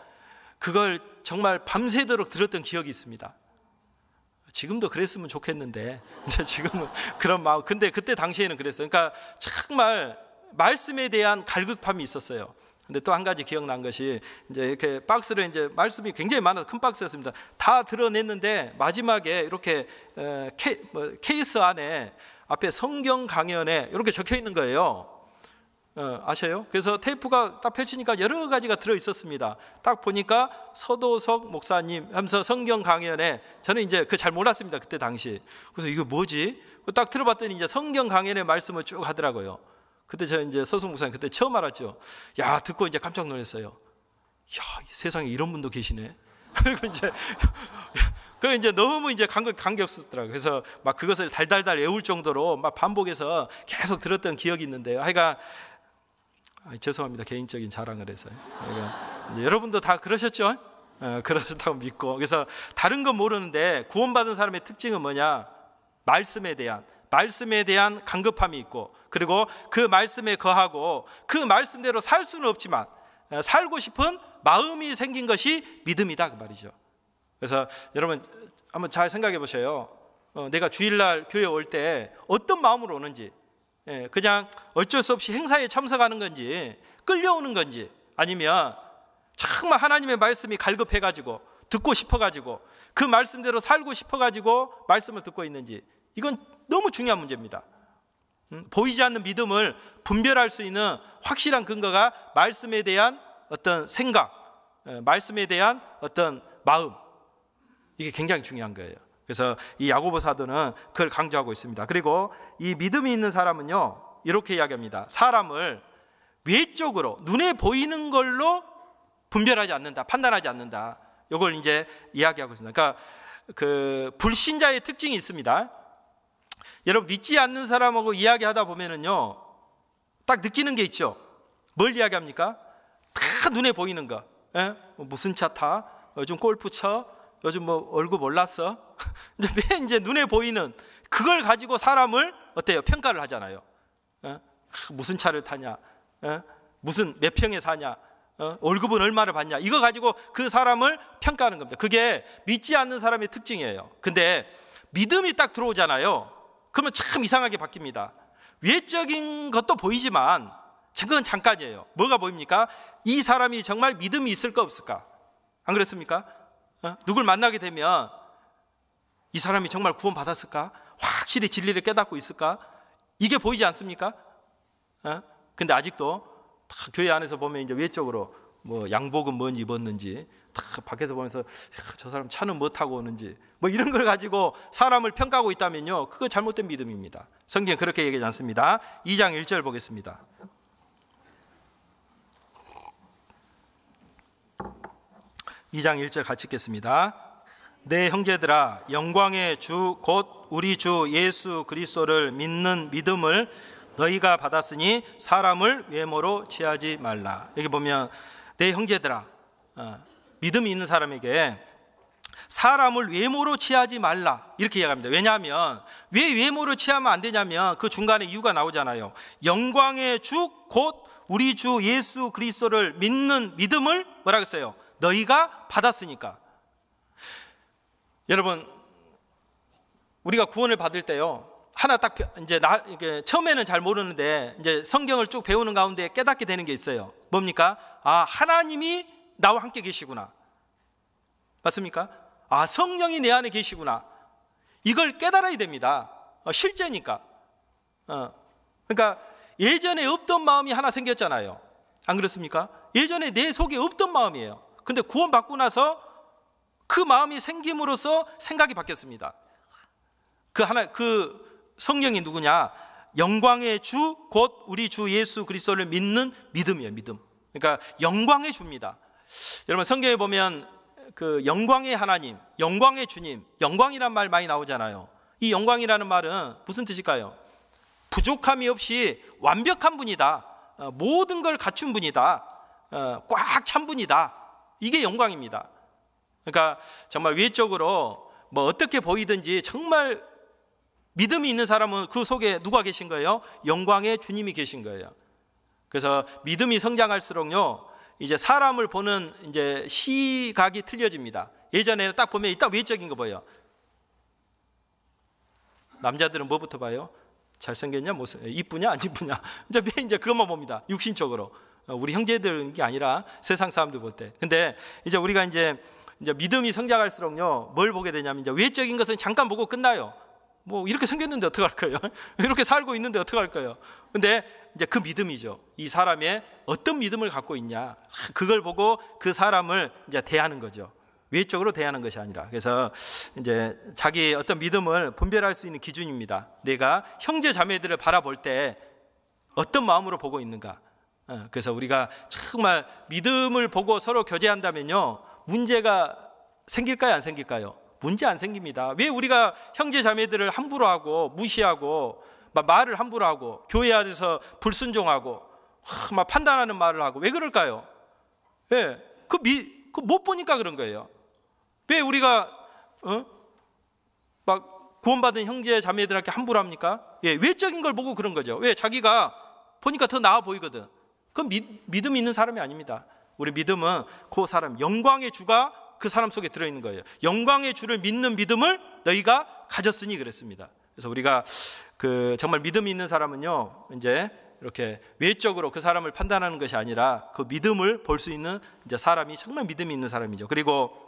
그걸 정말 밤새도록 들었던 기억이 있습니다. 지금도 그랬으면 좋겠는데 지금은 그런 마음. 근데 그때 당시에는 그랬어요. 그러니까 정말 말씀에 대한 갈급함이 있었어요. 근데 또 한 가지 기억난 것이 이제 이렇게 박스를 이제 말씀이 굉장히 많아서 큰 박스였습니다. 다 드러냈는데 마지막에 이렇게 케이스 안에 앞에 성경 강연에 이렇게 적혀 있는 거예요. 아셔요? 그래서 테이프가 딱 펼치니까 여러 가지가 들어 있었습니다. 딱 보니까 서도석 목사님 하면서 성경 강연에 저는 이제 잘 몰랐습니다. 그때 당시. 그래서 이거 뭐지? 딱 들어봤더니 이제 성경 강연의 말씀을 쭉 하더라고요. 그때 저 이제 서석 목사님 그때 처음 알았죠. 야, 듣고 이제 깜짝 놀랐어요. 야, 세상에 이런 분도 계시네. 그리고 이제 너무 이제 감기 없었더라고요. 그래서 막 그것을 달달달 외울 정도로 막 반복해서 계속 들었던 기억이 있는데요. 하여간 죄송합니다. 개인적인 자랑을 해서요. 그러니까 여러분도 다 그러셨죠? 그러셨다고 믿고. 그래서 다른 건 모르는데 구원받은 사람의 특징은 뭐냐? 말씀에 대한 간급함이 있고, 그리고 그 말씀에 거하고 그 말씀대로 살 수는 없지만 살고 싶은 마음이 생긴 것이 믿음이다 그 말이죠. 그래서 여러분 한번 잘 생각해 보세요. 내가 주일날 교회 올 때 어떤 마음으로 오는지, 그냥 어쩔 수 없이 행사에 참석하는 건지, 끌려오는 건지, 아니면 정말 하나님의 말씀이 갈급해가지고 듣고 싶어가지고 그 말씀대로 살고 싶어가지고 말씀을 듣고 있는지, 이건 너무 중요한 문제입니다. 보이지 않는 믿음을 분별할 수 있는 확실한 근거가 말씀에 대한 어떤 생각, 말씀에 대한 어떤 마음, 이게 굉장히 중요한 거예요. 그래서 이 야고보 사도는 그걸 강조하고 있습니다. 그리고 이 믿음이 있는 사람은요, 이렇게 이야기합니다. 사람을 외적으로 눈에 보이는 걸로 분별하지 않는다, 판단하지 않는다. 이걸 이제 이야기하고 있습니다. 그러니까 그 불신자의 특징이 있습니다. 여러분 믿지 않는 사람하고 이야기하다 보면은요, 딱 느끼는 게 있죠. 뭘 이야기합니까? 다 눈에 보이는 거. 무슨 차 타? 요즘 골프 쳐? 요즘 뭐 얼굴 몰랐어? 이제 눈에 보이는 그걸 가지고 사람을 어때요? 평가를 하잖아요. 무슨 차를 타냐? 무슨 몇 평에 사냐? 월급은 얼마를 받냐? 이거 가지고 그 사람을 평가하는 겁니다. 그게 믿지 않는 사람의 특징이에요. 근데 믿음이 딱 들어오잖아요. 그러면 참 이상하게 바뀝니다. 외적인 것도 보이지만 그건 잠깐이에요. 뭐가 보입니까? 이 사람이 정말 믿음이 있을까 없을까? 안 그렇습니까? 누굴 만나게 되면 이 사람이 정말 구원 받았을까? 확실히 진리를 깨닫고 있을까? 이게 보이지 않습니까? 근데 아직도 다 교회 안에서 보면 이제 외적으로 뭐 양복은 뭔 입었는지 다 밖에서 보면서 저 사람 차는 뭐 타고 오는지 뭐 이런 걸 가지고 사람을 평가하고 있다면요, 그거 잘못된 믿음입니다. 성경은 그렇게 얘기하지 않습니다. 2장 1절 보겠습니다. 2장 1절 같이 읽겠습니다. 내 형제들아, 영광의 주 곧 우리 주 예수 그리스도를 믿는 믿음을 너희가 받았으니 사람을 외모로 취하지 말라. 여기 보면 내 형제들아, 믿음이 있는 사람에게 사람을 외모로 취하지 말라 이렇게 이야기합니다. 왜냐하면 왜 외모로 취하면 안 되냐면 그 중간에 이유가 나오잖아요. 영광의 주 곧 우리 주 예수 그리스도를 믿는 믿음을 뭐라고 했어요? 너희가 받았으니까. 여러분, 우리가 구원을 받을 때요, 하나 딱 이제 이게 처음에는 잘 모르는데 이제 성경을 쭉 배우는 가운데 깨닫게 되는 게 있어요. 뭡니까? 아, 하나님이 나와 함께 계시구나. 맞습니까? 아, 성령이 내 안에 계시구나. 이걸 깨달아야 됩니다. 실제니까. 그러니까 예전에 없던 마음이 하나 생겼잖아요. 안 그렇습니까? 예전에 내 속에 없던 마음이에요. 근데 구원 받고 나서 그 마음이 생김으로써 생각이 바뀌었습니다. 그 성령이 누구냐? 영광의 주 곧 우리 주 예수 그리스도를 믿는 믿음이에요. 믿음. 그러니까 영광의 주입니다. 여러분, 성경에 보면 그 영광의 하나님, 영광의 주님, 영광이란 말 많이 나오잖아요. 이 영광이라는 말은 무슨 뜻일까요? 부족함이 없이 완벽한 분이다. 모든 걸 갖춘 분이다. 꽉 찬 분이다. 이게 영광입니다. 그러니까 정말 외적으로 뭐 어떻게 보이든지 정말 믿음이 있는 사람은 그 속에 누가 계신 거예요? 영광의 주님이 계신 거예요. 그래서 믿음이 성장할수록요, 이제 사람을 보는 이제 시각이 틀려집니다. 예전에는 딱 보면 딱 외적인 거 보여요. 남자들은 뭐부터 봐요? 잘생겼냐, 모습, 이쁘냐, 안 이쁘냐. 이제 그것만 봅니다. 육신적으로. 우리 형제들 게 아니라 세상 사람들 볼 때. 근데 이제 우리가 이제 믿음이 성장할수록요, 뭘 보게 되냐면 이제 외적인 것은 잠깐 보고 끝나요. 뭐 이렇게 생겼는데 어떡할 거예요? 이렇게 살고 있는데 어떡할 거예요? 근데 이제 그 믿음이죠. 이 사람의 어떤 믿음을 갖고 있냐, 그걸 보고 그 사람을 이제 대하는 거죠. 외적으로 대하는 것이 아니라. 그래서 이제 자기의 어떤 믿음을 분별할 수 있는 기준입니다. 내가 형제 자매들을 바라볼 때 어떤 마음으로 보고 있는가. 그래서 우리가 정말 믿음을 보고 서로 교제한다면요, 문제가 생길까요, 안 생길까요? 문제 안 생깁니다. 왜 우리가 형제 자매들을 함부로 하고 무시하고 말을 함부로 하고 교회 안에서 불순종하고 막 판단하는 말을 하고 왜 그럴까요? 예, 그 못 보니까 그런 거예요. 왜 우리가 막 구원받은 형제 자매들한테 함부로 합니까? 예, 외적인 걸 보고 그런 거죠. 왜? 자기가 보니까 더 나아 보이거든. 그건 믿음 있는 사람이 아닙니다. 우리 믿음은 그 사람, 영광의 주가 그 사람 속에 들어있는 거예요. 영광의 주를 믿는 믿음을 너희가 가졌으니 그랬습니다. 그래서 우리가 정말 믿음이 있는 사람은요, 이제 이렇게 외적으로 그 사람을 판단하는 것이 아니라 그 믿음을 볼 수 있는 이제 사람이 정말 믿음이 있는 사람이죠. 그리고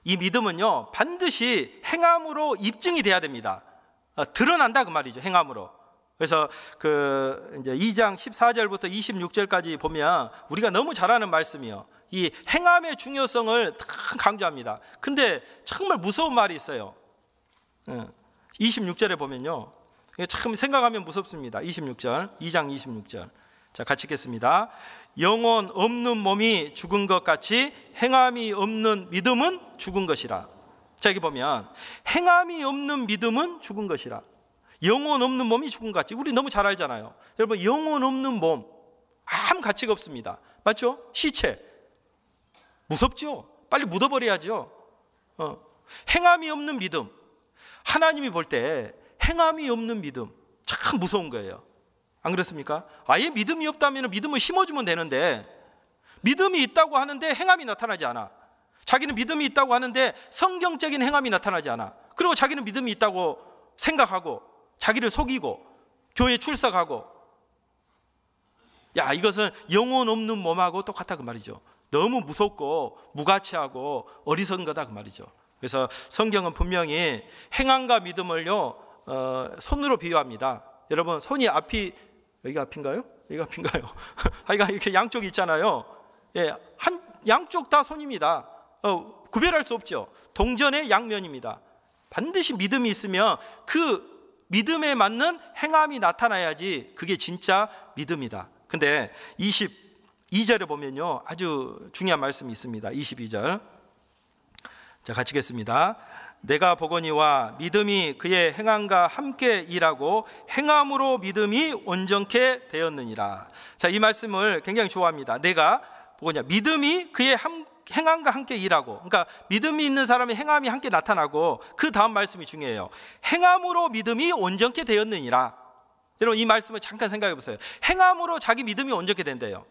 이 믿음은요, 반드시 행함으로 입증이 돼야 됩니다. 드러난다 그 말이죠. 행함으로. 그래서 이제 2장 14절부터 26절까지 보면 우리가 너무 잘 아는 말씀이요, 이 행함의 중요성을 강조합니다. 근데 정말 무서운 말이 있어요. 26절에 보면요, 참 생각하면 무섭습니다. 26절, 2장 26절. 자, 같이 읽겠습니다. 영혼 없는 몸이 죽은 것 같이 행함이 없는 믿음은 죽은 것이라. 자, 여기 보면 행함이 없는 믿음은 죽은 것이라. 영혼 없는 몸이 죽은 것 같이. 우리 너무 잘 알잖아요. 여러분, 영혼 없는 몸 아무 가치가 없습니다. 맞죠? 시체 무섭죠? 빨리 묻어버려야죠. 행함이 없는 믿음. 하나님이 볼 때 행함이 없는 믿음 참 무서운 거예요. 안 그렇습니까? 아예 믿음이 없다면 믿음을 심어주면 되는데, 믿음이 있다고 하는데 행함이 나타나지 않아. 자기는 믿음이 있다고 하는데 성경적인 행함이 나타나지 않아. 그리고 자기는 믿음이 있다고 생각하고 자기를 속이고 교회 출석하고, 야, 이것은 영혼 없는 몸하고 똑같다 그 말이죠. 너무 무섭고 무가치하고 어리석은 거다 그 말이죠. 그래서 성경은 분명히 행함과 믿음을요 손으로 비유합니다. 여러분, 손이 앞이 여기가 앞인가요? 여기가 앞인가요? 하여간 이렇게 양쪽이 있잖아요. 예, 한 양쪽 다 손입니다. 구별할 수 없죠. 동전의 양면입니다. 반드시 믿음이 있으면 그 믿음에 맞는 행함이 나타나야지 그게 진짜 믿음이다. 근데 22절에 보면요 아주 중요한 말씀이 있습니다. 22절, 자, 같이 읽겠습니다. 내가 보거니와 믿음이 그의 행함과 함께 일하고 행함으로 믿음이 온전케 되었느니라. 자, 이 말씀을 굉장히 좋아합니다. 내가 보거니와 믿음이 그의 행함과 함께 일하고, 그러니까 믿음이 있는 사람의 행함이 함께 나타나고, 그 다음 말씀이 중요해요. 행함으로 믿음이 온전케 되었느니라. 여러분, 이 말씀을 잠깐 생각해 보세요. 행함으로 자기 믿음이 온전케 된대요.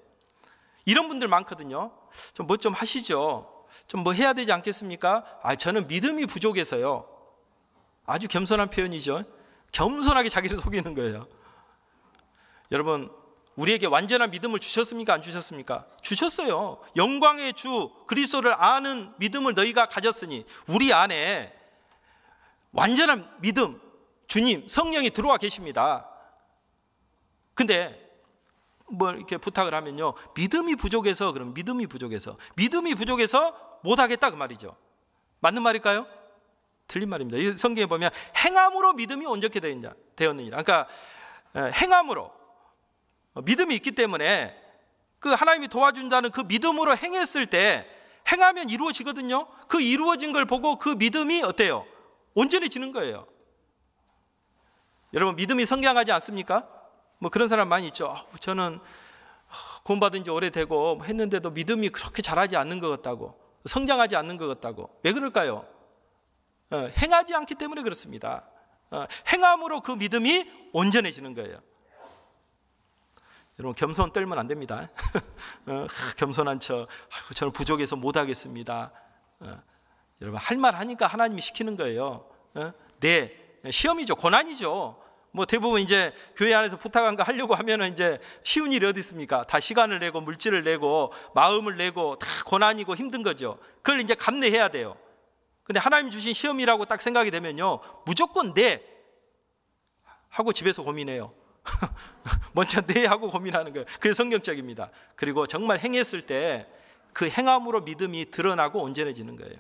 이런 분들 많거든요. 좀 뭐 좀 하시죠. 좀 뭐 해야 되지 않겠습니까? 저는 믿음이 부족해서요. 아주 겸손한 표현이죠. 겸손하게 자기를 속이는 거예요. 여러분, 우리에게 완전한 믿음을 주셨습니까? 안 주셨습니까? 주셨어요. 영광의 주 그리스도를 아는 믿음을 너희가 가졌으니, 우리 안에 완전한 믿음, 주님, 성령이 들어와 계십니다. 근데 뭐 이렇게 부탁을 하면요, 믿음이 부족해서, 그럼 믿음이 부족해서 못하겠다 그 말이죠. 맞는 말일까요? 틀린 말입니다. 이 성경에 보면 행함으로 믿음이 온전케 되었느니라. 그러니까 행함으로, 믿음이 있기 때문에 그 하나님이 도와준다는 그 믿음으로 행했을 때, 행하면 이루어지거든요. 그 이루어진 걸 보고 그 믿음이 어때요? 온전해지는 거예요. 여러분, 믿음이 성장하지 않습니까? 뭐 그런 사람 많이 있죠. 저는 구원받은 지 오래되고 했는데도 믿음이 그렇게 자라지 않는 것 같다고, 성장하지 않는 것 같다고. 왜 그럴까요? 행하지 않기 때문에 그렇습니다. 행함으로 그 믿음이 온전해지는 거예요. 여러분, 겸손 떨면 안 됩니다. 겸손한 척, 저는 부족해서 못하겠습니다. 여러분, 할 말 하니까 하나님이 시키는 거예요. 네, 시험이죠. 고난이죠. 뭐 대부분 이제 교회 안에서 부탁한 거 하려고 하면은 이제 쉬운 일이 어디 있습니까? 다 시간을 내고 물질을 내고 마음을 내고 다 고난이고 힘든 거죠. 그걸 이제 감내해야 돼요. 근데 하나님 주신 시험이라고 딱 생각이 되면요, 무조건 네 하고 집에서 고민해요. 먼저 네 하고 고민하는 거예요. 그게 성경적입니다. 그리고 정말 행했을 때 그 행함으로 믿음이 드러나고 온전해지는 거예요.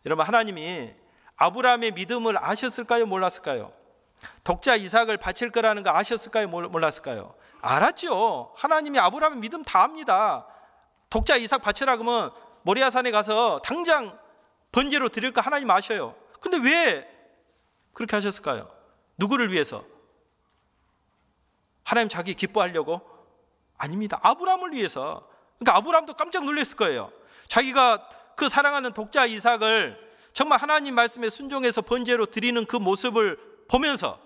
여러분, 하나님이 아브라함의 믿음을 아셨을까요? 몰랐을까요? 독자 이삭을 바칠 거라는 거 아셨을까요? 몰랐을까요? 알았죠. 하나님이 아브라함의 믿음 다 압니다. 독자 이삭 바치라 그러면 모리아산에 가서 당장 번제로 드릴 거 하나님 아셔요. 근데 왜 그렇게 하셨을까요? 누구를 위해서? 하나님 자기 기뻐하려고? 아닙니다. 아브라함을 위해서. 그러니까 아브라함도 깜짝 놀랐을 거예요. 자기가 그 사랑하는 독자 이삭을 정말 하나님 말씀에 순종해서 번제로 드리는 그 모습을 보면서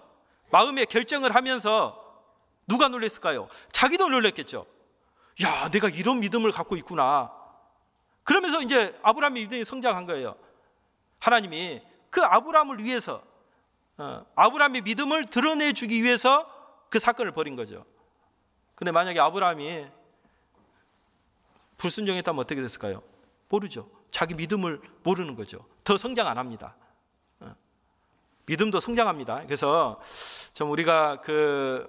마음의 결정을 하면서 누가 놀랐을까요? 자기도 놀랐겠죠. 야, 내가 이런 믿음을 갖고 있구나. 그러면서 이제 아브라함의 믿음이 성장한 거예요. 하나님이 그 아브라함을 위해서, 아브라함의 믿음을 드러내주기 위해서 그 사건을 벌인 거죠. 근데 만약에 아브라함이 불순종했다면 어떻게 됐을까요? 모르죠. 자기 믿음을 모르는 거죠. 더 성장 안 합니다. 믿음도 성장합니다. 그래서 좀 우리가 그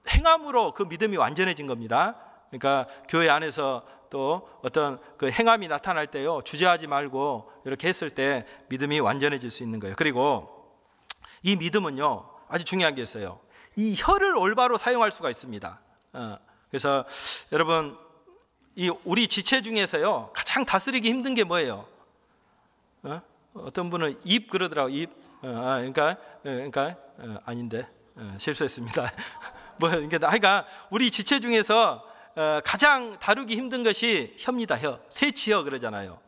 행함으로 그 믿음이 완전해진 겁니다. 그러니까 교회 안에서 또 어떤 그 행함이 나타날 때요, 주저하지 말고 이렇게 했을 때 믿음이 완전해질 수 있는 거예요. 그리고 이 믿음은요, 아주 중요한 게 있어요. 이 혀를 올바로 사용할 수가 있습니다. 그래서 여러분, 이 우리 지체 중에서요 가장 다스리기 힘든 게 뭐예요? 어떤 분은 입 그러더라고. 입. 그러니까 아닌데 실수했습니다. 뭐 그러니까 하여간 우리 지체 중에서 가장 다루기 힘든 것이 혀입니다. 혀, 세치혀 그러잖아요.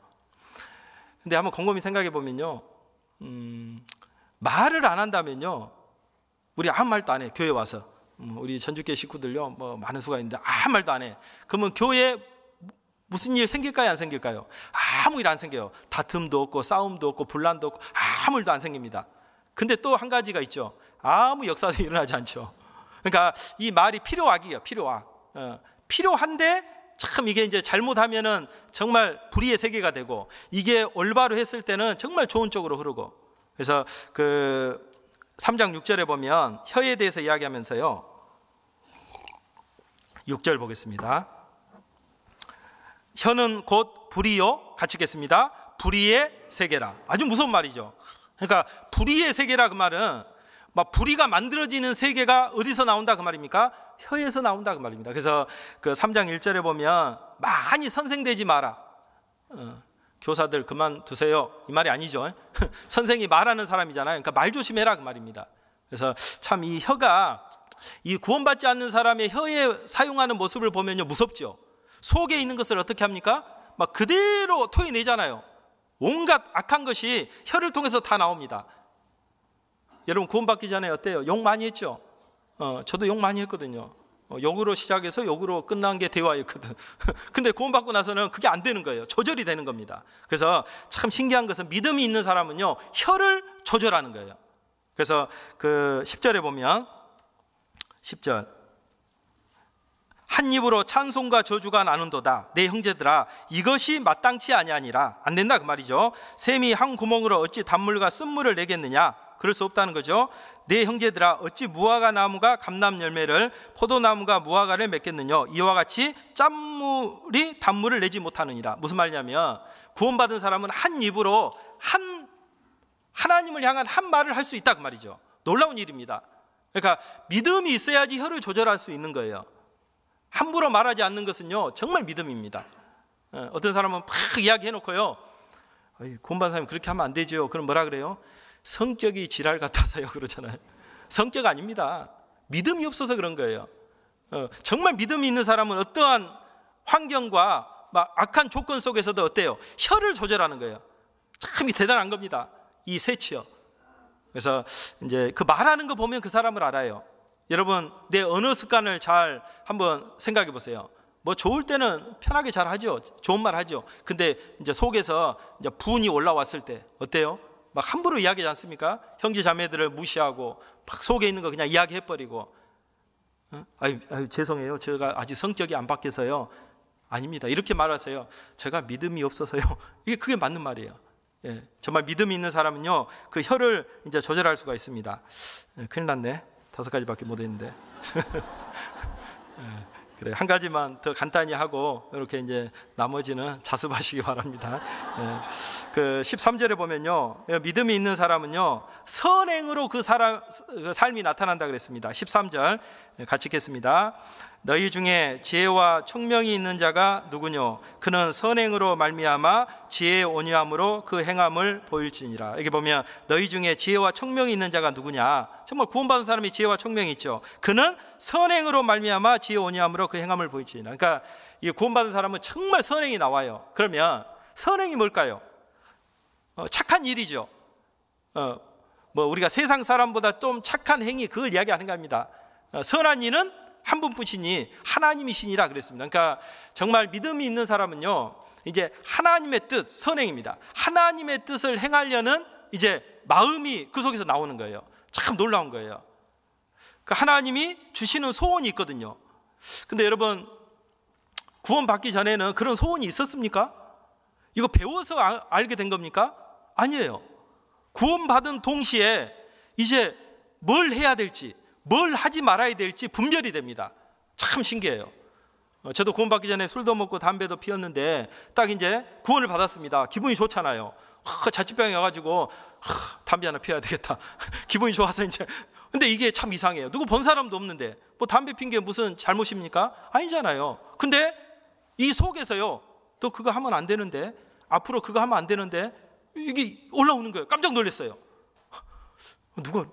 근데 한번 곰곰이 생각해 보면요, 말을 안 한다면요, 우리 아무 말도 안 해. 교회 와서 우리 전주교회 식구들요, 뭐 많은 수가 있는데 아무 말도 안 해. 그러면 교회에 무슨 일 생길까요, 안 생길까요? 아무 일 안 생겨요. 다툼도 없고 싸움도 없고 분란도 없고 아무 일도 안 생깁니다. 근데 또 한 가지가 있죠. 아무 역사도 일어나지 않죠. 그러니까 이 말이 필요악이에요. 필요악. 필요한데 참 이게 이제 잘못하면은 정말 불의의 세계가 되고, 이게 올바로 했을 때는 정말 좋은 쪽으로 흐르고. 그래서 그 3장 6절에 보면 혀에 대해서 이야기하면서요, 6절 보겠습니다. 혀는 곧 불의요, 같이 읽겠습니다. 불의의 세계라. 아주 무서운 말이죠. 그러니까 불의의 세계라, 그 말은 막 불의가 만들어지는 세계가 어디서 나온다 그 말입니까? 혀에서 나온다 그 말입니다. 그래서 그 3장 1절에 보면 많이 선생되지 마라, 교사들 그만두세요, 이 말이 아니죠. 선생이 말하는 사람이잖아요. 그러니까 말 조심해라 그 말입니다. 그래서 참 이 혀가, 이 구원받지 않는 사람의 혀에 사용하는 모습을 보면요, 무섭죠. 속에 있는 것을 어떻게 합니까? 막 그대로 토해내잖아요. 온갖 악한 것이 혀를 통해서 다 나옵니다. 여러분 구원받기 전에 어때요? 욕 많이 했죠? 저도 욕 많이 했거든요. 욕으로 시작해서 욕으로 끝난 게 대화였거든. 근데 구원받고 나서는 그게 안 되는 거예요. 조절이 되는 겁니다. 그래서 참 신기한 것은 믿음이 있는 사람은요, 혀를 조절하는 거예요. 그래서 그 10절에 보면, 10절, 한 입으로 찬송과 저주가 나는도다. 내 형제들아, 이것이 마땅치 아니하니라. 안 된다 그 말이죠. 샘이 한 구멍으로 어찌 단물과 쓴물을 내겠느냐? 그럴 수 없다는 거죠. 내 형제들아, 어찌 무화과 나무가 감람 열매를, 포도나무가 무화과를 맺겠느냐? 이와 같이 짠물이 단물을 내지 못하느니라. 무슨 말이냐면, 구원받은 사람은 한 입으로 하나님을 향한 한 말을 할 수 있다 그 말이죠. 놀라운 일입니다. 그러니까 믿음이 있어야지 혀를 조절할 수 있는 거예요. 함부로 말하지 않는 것은요, 정말 믿음입니다. 어떤 사람은 막 이야기해놓고요, 구원받은 사람이 그렇게 하면 안 되죠. 그럼 뭐라 그래요? 성격이 지랄 같아서요, 그러잖아요. 성격 아닙니다. 믿음이 없어서 그런 거예요. 정말 믿음이 있는 사람은 어떠한 환경과 막 악한 조건 속에서도 어때요? 혀를 조절하는 거예요. 참 대단한 겁니다. 이 세치요. 그래서 이제 그 말하는 거 보면 그 사람을 알아요. 여러분, 내 언어 습관을 잘 한번 생각해 보세요. 뭐 좋을 때는 편하게 잘 하죠. 좋은 말 하죠. 근데 이제 속에서 이제 분이 올라왔을 때 어때요? 막 함부로 이야기하지 않습니까? 형제 자매들을 무시하고 막 속에 있는 거 그냥 이야기해 버리고, 아유 죄송해요, 제가 아직 성격이 안 바뀌어서요. 아닙니다. 이렇게 말하세요. 제가 믿음이 없어서요. 그게 맞는 말이에요. 예, 정말 믿음이 있는 사람은요, 그 혀를 이제 조절할 수가 있습니다. 큰일 났네. 5가지밖에 못 했는데. 그래, 한 가지만 더 간단히 하고 이렇게 이제 나머지는 자습하시기 바랍니다. 그 13절에 보면요, 믿음이 있는 사람은요, 선행으로 그 삶이 나타난다 그랬습니다. 13절 같이 읽겠습니다. 너희 중에 지혜와 총명이 있는 자가 누구뇨? 그는 선행으로 말미암아 지혜의 온유함으로 그 행함을 보일지니라. 여기 보면 너희 중에 지혜와 총명이 있는 자가 누구냐? 정말 구원받은 사람이 지혜와 총명이 있죠. 그는 선행으로 말미암아 지혜의 온유함으로 그 행함을 보일지니라. 그러니까 이 구원받은 사람은 정말 선행이 나와요. 그러면 선행이 뭘까요? 착한 일이죠. 뭐 우리가 세상 사람보다 좀 착한 행위, 그걸 이야기하는 겁니다. 선한 이는 한 분뿐이니 하나님이시니라 그랬습니다. 그러니까 정말 믿음이 있는 사람은요, 이제 하나님의 뜻, 선행입니다. 하나님의 뜻을 행하려는 이제 마음이 그 속에서 나오는 거예요. 참 놀라운 거예요. 그러니까 하나님이 주시는 소원이 있거든요. 근데 여러분, 구원받기 전에는 그런 소원이 있었습니까? 이거 배워서 알게 된 겁니까? 아니에요. 구원받은 동시에 이제 뭘 해야 될지, 뭘 하지 말아야 될지 분별이 됩니다. 참 신기해요. 저도 구원받기 전에 술도 먹고 담배도 피웠는데 딱 이제 구원을 받았습니다. 기분이 좋잖아요. 자취병이 와가지고 담배 하나 피워야 되겠다. 기분이 좋아서 이제. 근데 이게 참 이상해요. 누구 본 사람도 없는데 뭐 담배 핀 게 무슨 잘못입니까? 아니잖아요. 근데 이 속에서요, 또 그거 하면 안 되는데, 앞으로 그거 하면 안 되는데, 이게 올라오는 거예요. 깜짝 놀랐어요. 누가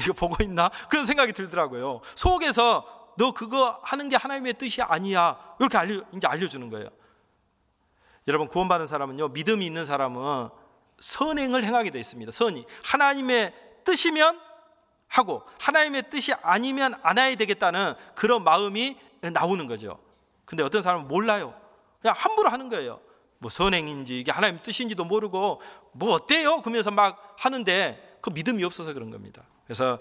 이거 보고 있나? 그런 생각이 들더라고요. 속에서 너 그거 하는 게 하나님의 뜻이 아니야, 이렇게 이제 알려주는 거예요. 여러분, 구원받은 사람은요, 믿음이 있는 사람은 선행을 행하게 되어 있습니다. 선이 하나님의 뜻이면 하고 하나님의 뜻이 아니면 안 해야 되겠다는 그런 마음이 나오는 거죠. 근데 어떤 사람은 몰라요. 그냥 함부로 하는 거예요. 뭐 선행인지 이게 하나님 뜻인지도 모르고 뭐 어때요? 그러면서 막 하는데 그 믿음이 없어서 그런 겁니다. 그래서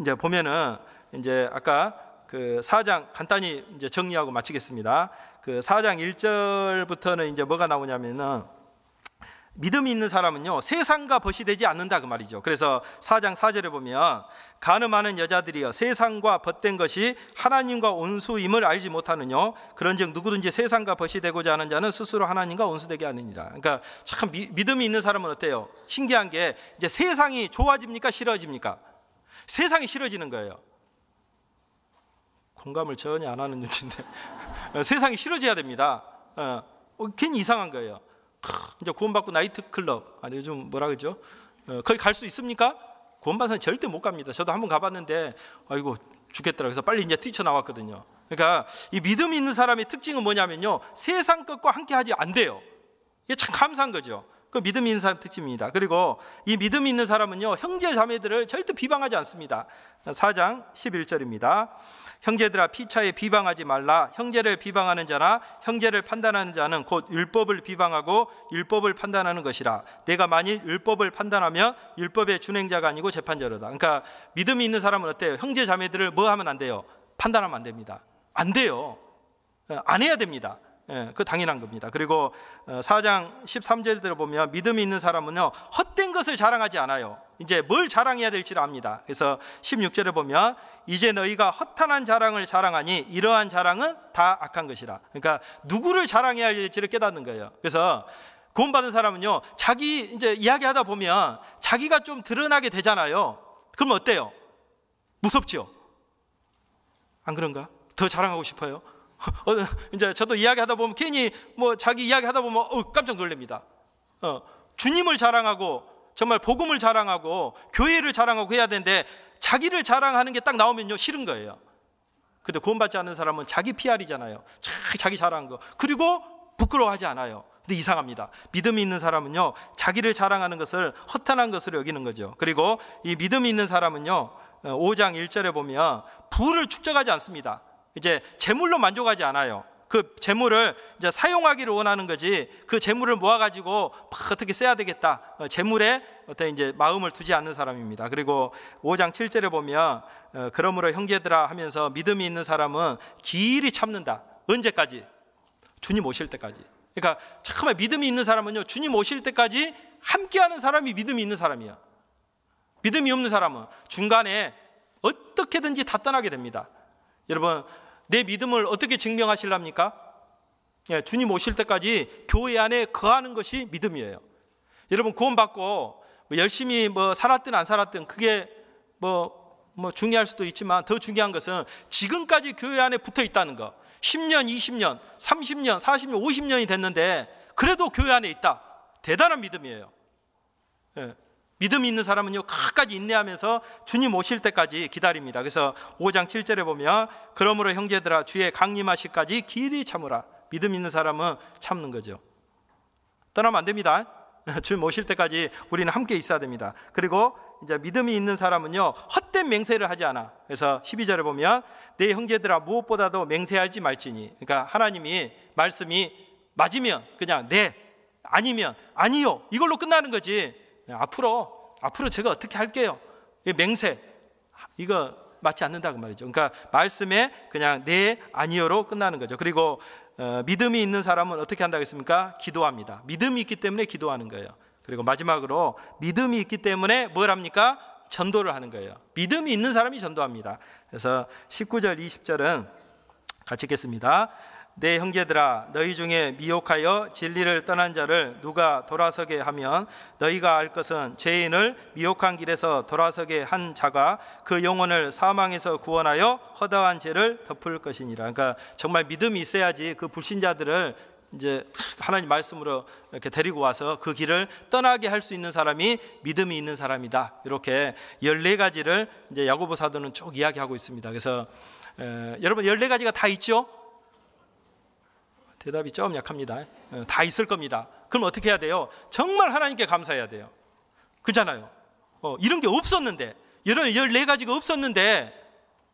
이제 보면은 이제 아까 그 4장 간단히 이제 정리하고 마치겠습니다. 그 4장 1절부터는 이제 뭐가 나오냐면은 믿음이 있는 사람은요, 세상과 벗이 되지 않는다 그 말이죠. 그래서 4장 4절에 보면 간음하는 여자들이여 세상과 벗된 것이 하나님과 온수임을 알지 못하느뇨. 그런즉 누구든지 세상과 벗이 되고자 하는 자는 스스로 하나님과 온수되게 하느니라. 그러니까 참 믿음이 있는 사람은 어때요? 신기한 게 이제 세상이 좋아집니까 싫어집니까? 세상이 싫어지는 거예요. 공감을 전혀 안 하는 눈치인데 세상이 싫어져야 됩니다. 괜히 이상한 거예요. 이제 구원받고 나이트클럽, 아니 요즘 뭐라 그러죠? 거기 갈 수 있습니까? 구원받은 사람 절대 못 갑니다. 저도 한번 가봤는데 아이고 죽겠더라. 그래서 빨리 이제 뛰쳐나왔거든요. 그러니까 이 믿음이 있는 사람의 특징은 뭐냐면요, 세상 것과 함께 하지 안 돼요. 이게 참 감사한 거죠. 그 믿음이 있는 사람의 특징입니다. 그리고 이 믿음이 있는 사람은요, 형제 자매들을 절대 비방하지 않습니다. 4장 11절입니다. 형제들아 피차에 비방하지 말라. 형제를 비방하는 자나 형제를 판단하는 자는 곧 율법을 비방하고 율법을 판단하는 것이라. 내가 만일 율법을 판단하면 율법의 준행자가 아니고 재판자로다. 그러니까 믿음이 있는 사람은 어때요? 형제 자매들을 뭐 하면 안 돼요? 판단하면 안 됩니다. 안 돼요. 안 해야 됩니다. 그 당연한 겁니다. 그리고 4장 13절에 보면 믿음이 있는 사람은요, 헛된 것을 자랑하지 않아요. 이제 뭘 자랑해야 될지를 압니다. 그래서 16절에 보면 이제 너희가 허탄한 자랑을 자랑하니 이러한 자랑은 다 악한 것이라. 그러니까 누구를 자랑해야 할지를 깨닫는 거예요. 그래서 구원받은 사람은요, 자기 이제 이야기하다 보면 자기가 좀 드러나게 되잖아요. 그러면 어때요? 무섭죠? 안 그런가? 더 자랑하고 싶어요? 이제 저도 이야기하다 보면 괜히 뭐 자기 이야기하다 보면 깜짝 놀랍니다. 주님을 자랑하고 정말 복음을 자랑하고 교회를 자랑하고 해야 되는데 자기를 자랑하는 게 딱 나오면요, 싫은 거예요. 근데 구원받지 않는 사람은 자기 PR이잖아요. 자기 자랑한 거. 그리고 부끄러워하지 않아요. 근데 이상합니다. 믿음이 있는 사람은요, 자기를 자랑하는 것을 허탄한 것으로 여기는 거죠. 그리고 이 믿음이 있는 사람은요, 5장 1절에 보면 부를 축적하지 않습니다. 이제 재물로 만족하지 않아요. 그 재물을 이제 사용하기를 원하는 거지, 그 재물을 모아가지고 막 어떻게 써야 되겠다, 재물에 어떤 이제 마음을 두지 않는 사람입니다. 그리고 5장 7절에 보면 그러므로 형제들아 하면서 믿음이 있는 사람은 길이 참는다. 언제까지? 주님 오실 때까지. 그러니까 정말 믿음이 있는 사람은요, 주님 오실 때까지 함께하는 사람이 믿음이 있는 사람이야. 믿음이 없는 사람은 중간에 어떻게든지 다 떠나게 됩니다. 여러분, 내 믿음을 어떻게 증명하실랍니까? 주님 오실 때까지 교회 안에 거하는 것이 믿음이에요. 여러분, 구원받고 열심히 살았든 안 살았든 그게 중요할 수도 있지만 더 중요한 것은 지금까지 교회 안에 붙어 있다는 거. 10년, 20년, 30년, 40년, 50년이 됐는데 그래도 교회 안에 있다. 대단한 믿음이에요. 믿음이 있는 사람은요, 끝까지 인내하면서 주님 오실 때까지 기다립니다. 그래서 5장 7절에 보면 그러므로 형제들아 주의 강림하시까지 길이 참으라. 믿음 있는 사람은 참는 거죠. 떠나면 안 됩니다. 주님 오실 때까지 우리는 함께 있어야 됩니다. 그리고 이제 믿음이 있는 사람은요, 헛된 맹세를 하지 않아. 그래서 12절에 보면 내 형제들아 무엇보다도 맹세하지 말지니. 그러니까 하나님이 말씀이 맞으면 그냥 네, 아니면 아니요, 이걸로 끝나는 거지. 앞으로 제가 어떻게 할게요. 맹세, 이거 맞지 않는다고 말이죠. 그러니까 말씀에 그냥 네, 아니요로 끝나는 거죠. 그리고 믿음이 있는 사람은 어떻게 한다겠습니까? 기도합니다. 믿음이 있기 때문에 기도하는 거예요. 그리고 마지막으로 믿음이 있기 때문에 뭘 합니까? 전도를 하는 거예요. 믿음이 있는 사람이 전도합니다. 그래서 19절 20절은 같이 읽겠습니다. 내 형제들아 너희 중에 미혹하여 진리를 떠난 자를 누가 돌아서게 하면 너희가 알 것은 죄인을 미혹한 길에서 돌아서게 한 자가 그 영혼을 사망에서 구원하여 허다한 죄를 덮을 것이니라. 그러니까 정말 믿음이 있어야지 그 불신자들을 이제 하나님 말씀으로 이렇게 데리고 와서 그 길을 떠나게 할 수 있는 사람이 믿음이 있는 사람이다. 이렇게 14가지를 이제 야고보 사도는 쭉 이야기하고 있습니다. 그래서 여러분 14가지가 다 있죠? 대답이 좀 약합니다. 다 있을 겁니다. 그럼 어떻게 해야 돼요? 정말 하나님께 감사해야 돼요. 그렇잖아요. 이런 게 없었는데, 이런 14가지가 없었는데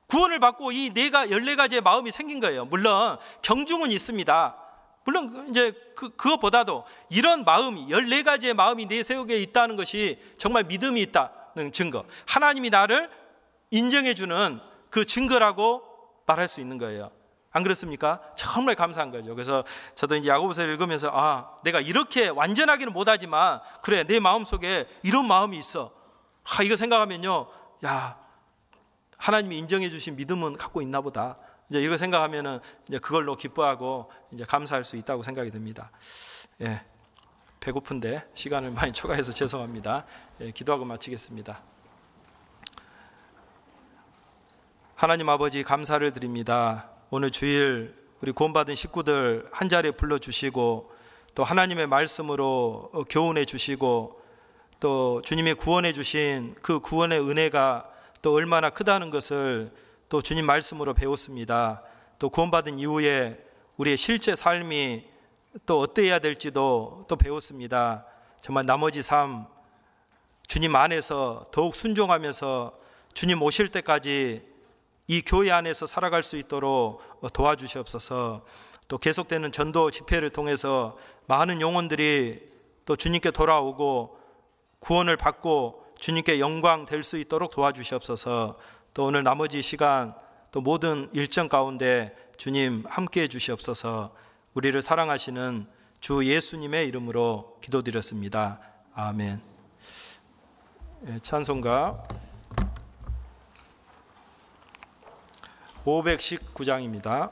구원을 받고 이 14가지의 마음이 생긴 거예요. 물론 경중은 있습니다. 물론 이제 그것보다도 이런 마음이 14가지의 마음이 내 속에 있다는 것이 정말 믿음이 있다는 증거, 하나님이 나를 인정해 주는 그 증거라고 말할 수 있는 거예요. 안 그렇습니까? 정말 감사한 거죠. 그래서 저도 이제 야고보서를 읽으면서 내가 이렇게 완전하기는 못하지만 그래, 내 마음속에 이런 마음이 있어. 이거 생각하면요, 하나님이 인정해 주신 믿음은 갖고 있나 보다. 이제 이거 생각하면은 이제 그걸로 기뻐하고 이제 감사할 수 있다고 생각이 듭니다. 예, 배고픈데 시간을 많이 초과해서 죄송합니다. 예, 기도하고 마치겠습니다. 하나님 아버지, 감사를 드립니다. 오늘 주일 우리 구원받은 식구들 한 자리에 불러주시고 또 하나님의 말씀으로 교훈해 주시고 또 주님의 구원해 주신 그 구원의 은혜가 또 얼마나 크다는 것을 또 주님 말씀으로 배웠습니다. 또 구원받은 이후에 우리의 실제 삶이 또 어떠해야 될지도 또 배웠습니다. 정말 나머지 삶 주님 안에서 더욱 순종하면서 주님 오실 때까지 이 교회 안에서 살아갈 수 있도록 도와주시옵소서. 또 계속되는 전도 집회를 통해서 많은 영혼들이 또 주님께 돌아오고 구원을 받고 주님께 영광 될 수 있도록 도와주시옵소서. 또 오늘 나머지 시간 또 모든 일정 가운데 주님 함께해 주시옵소서. 우리를 사랑하시는 주 예수님의 이름으로 기도드렸습니다. 아멘. 찬송가 519장입니다.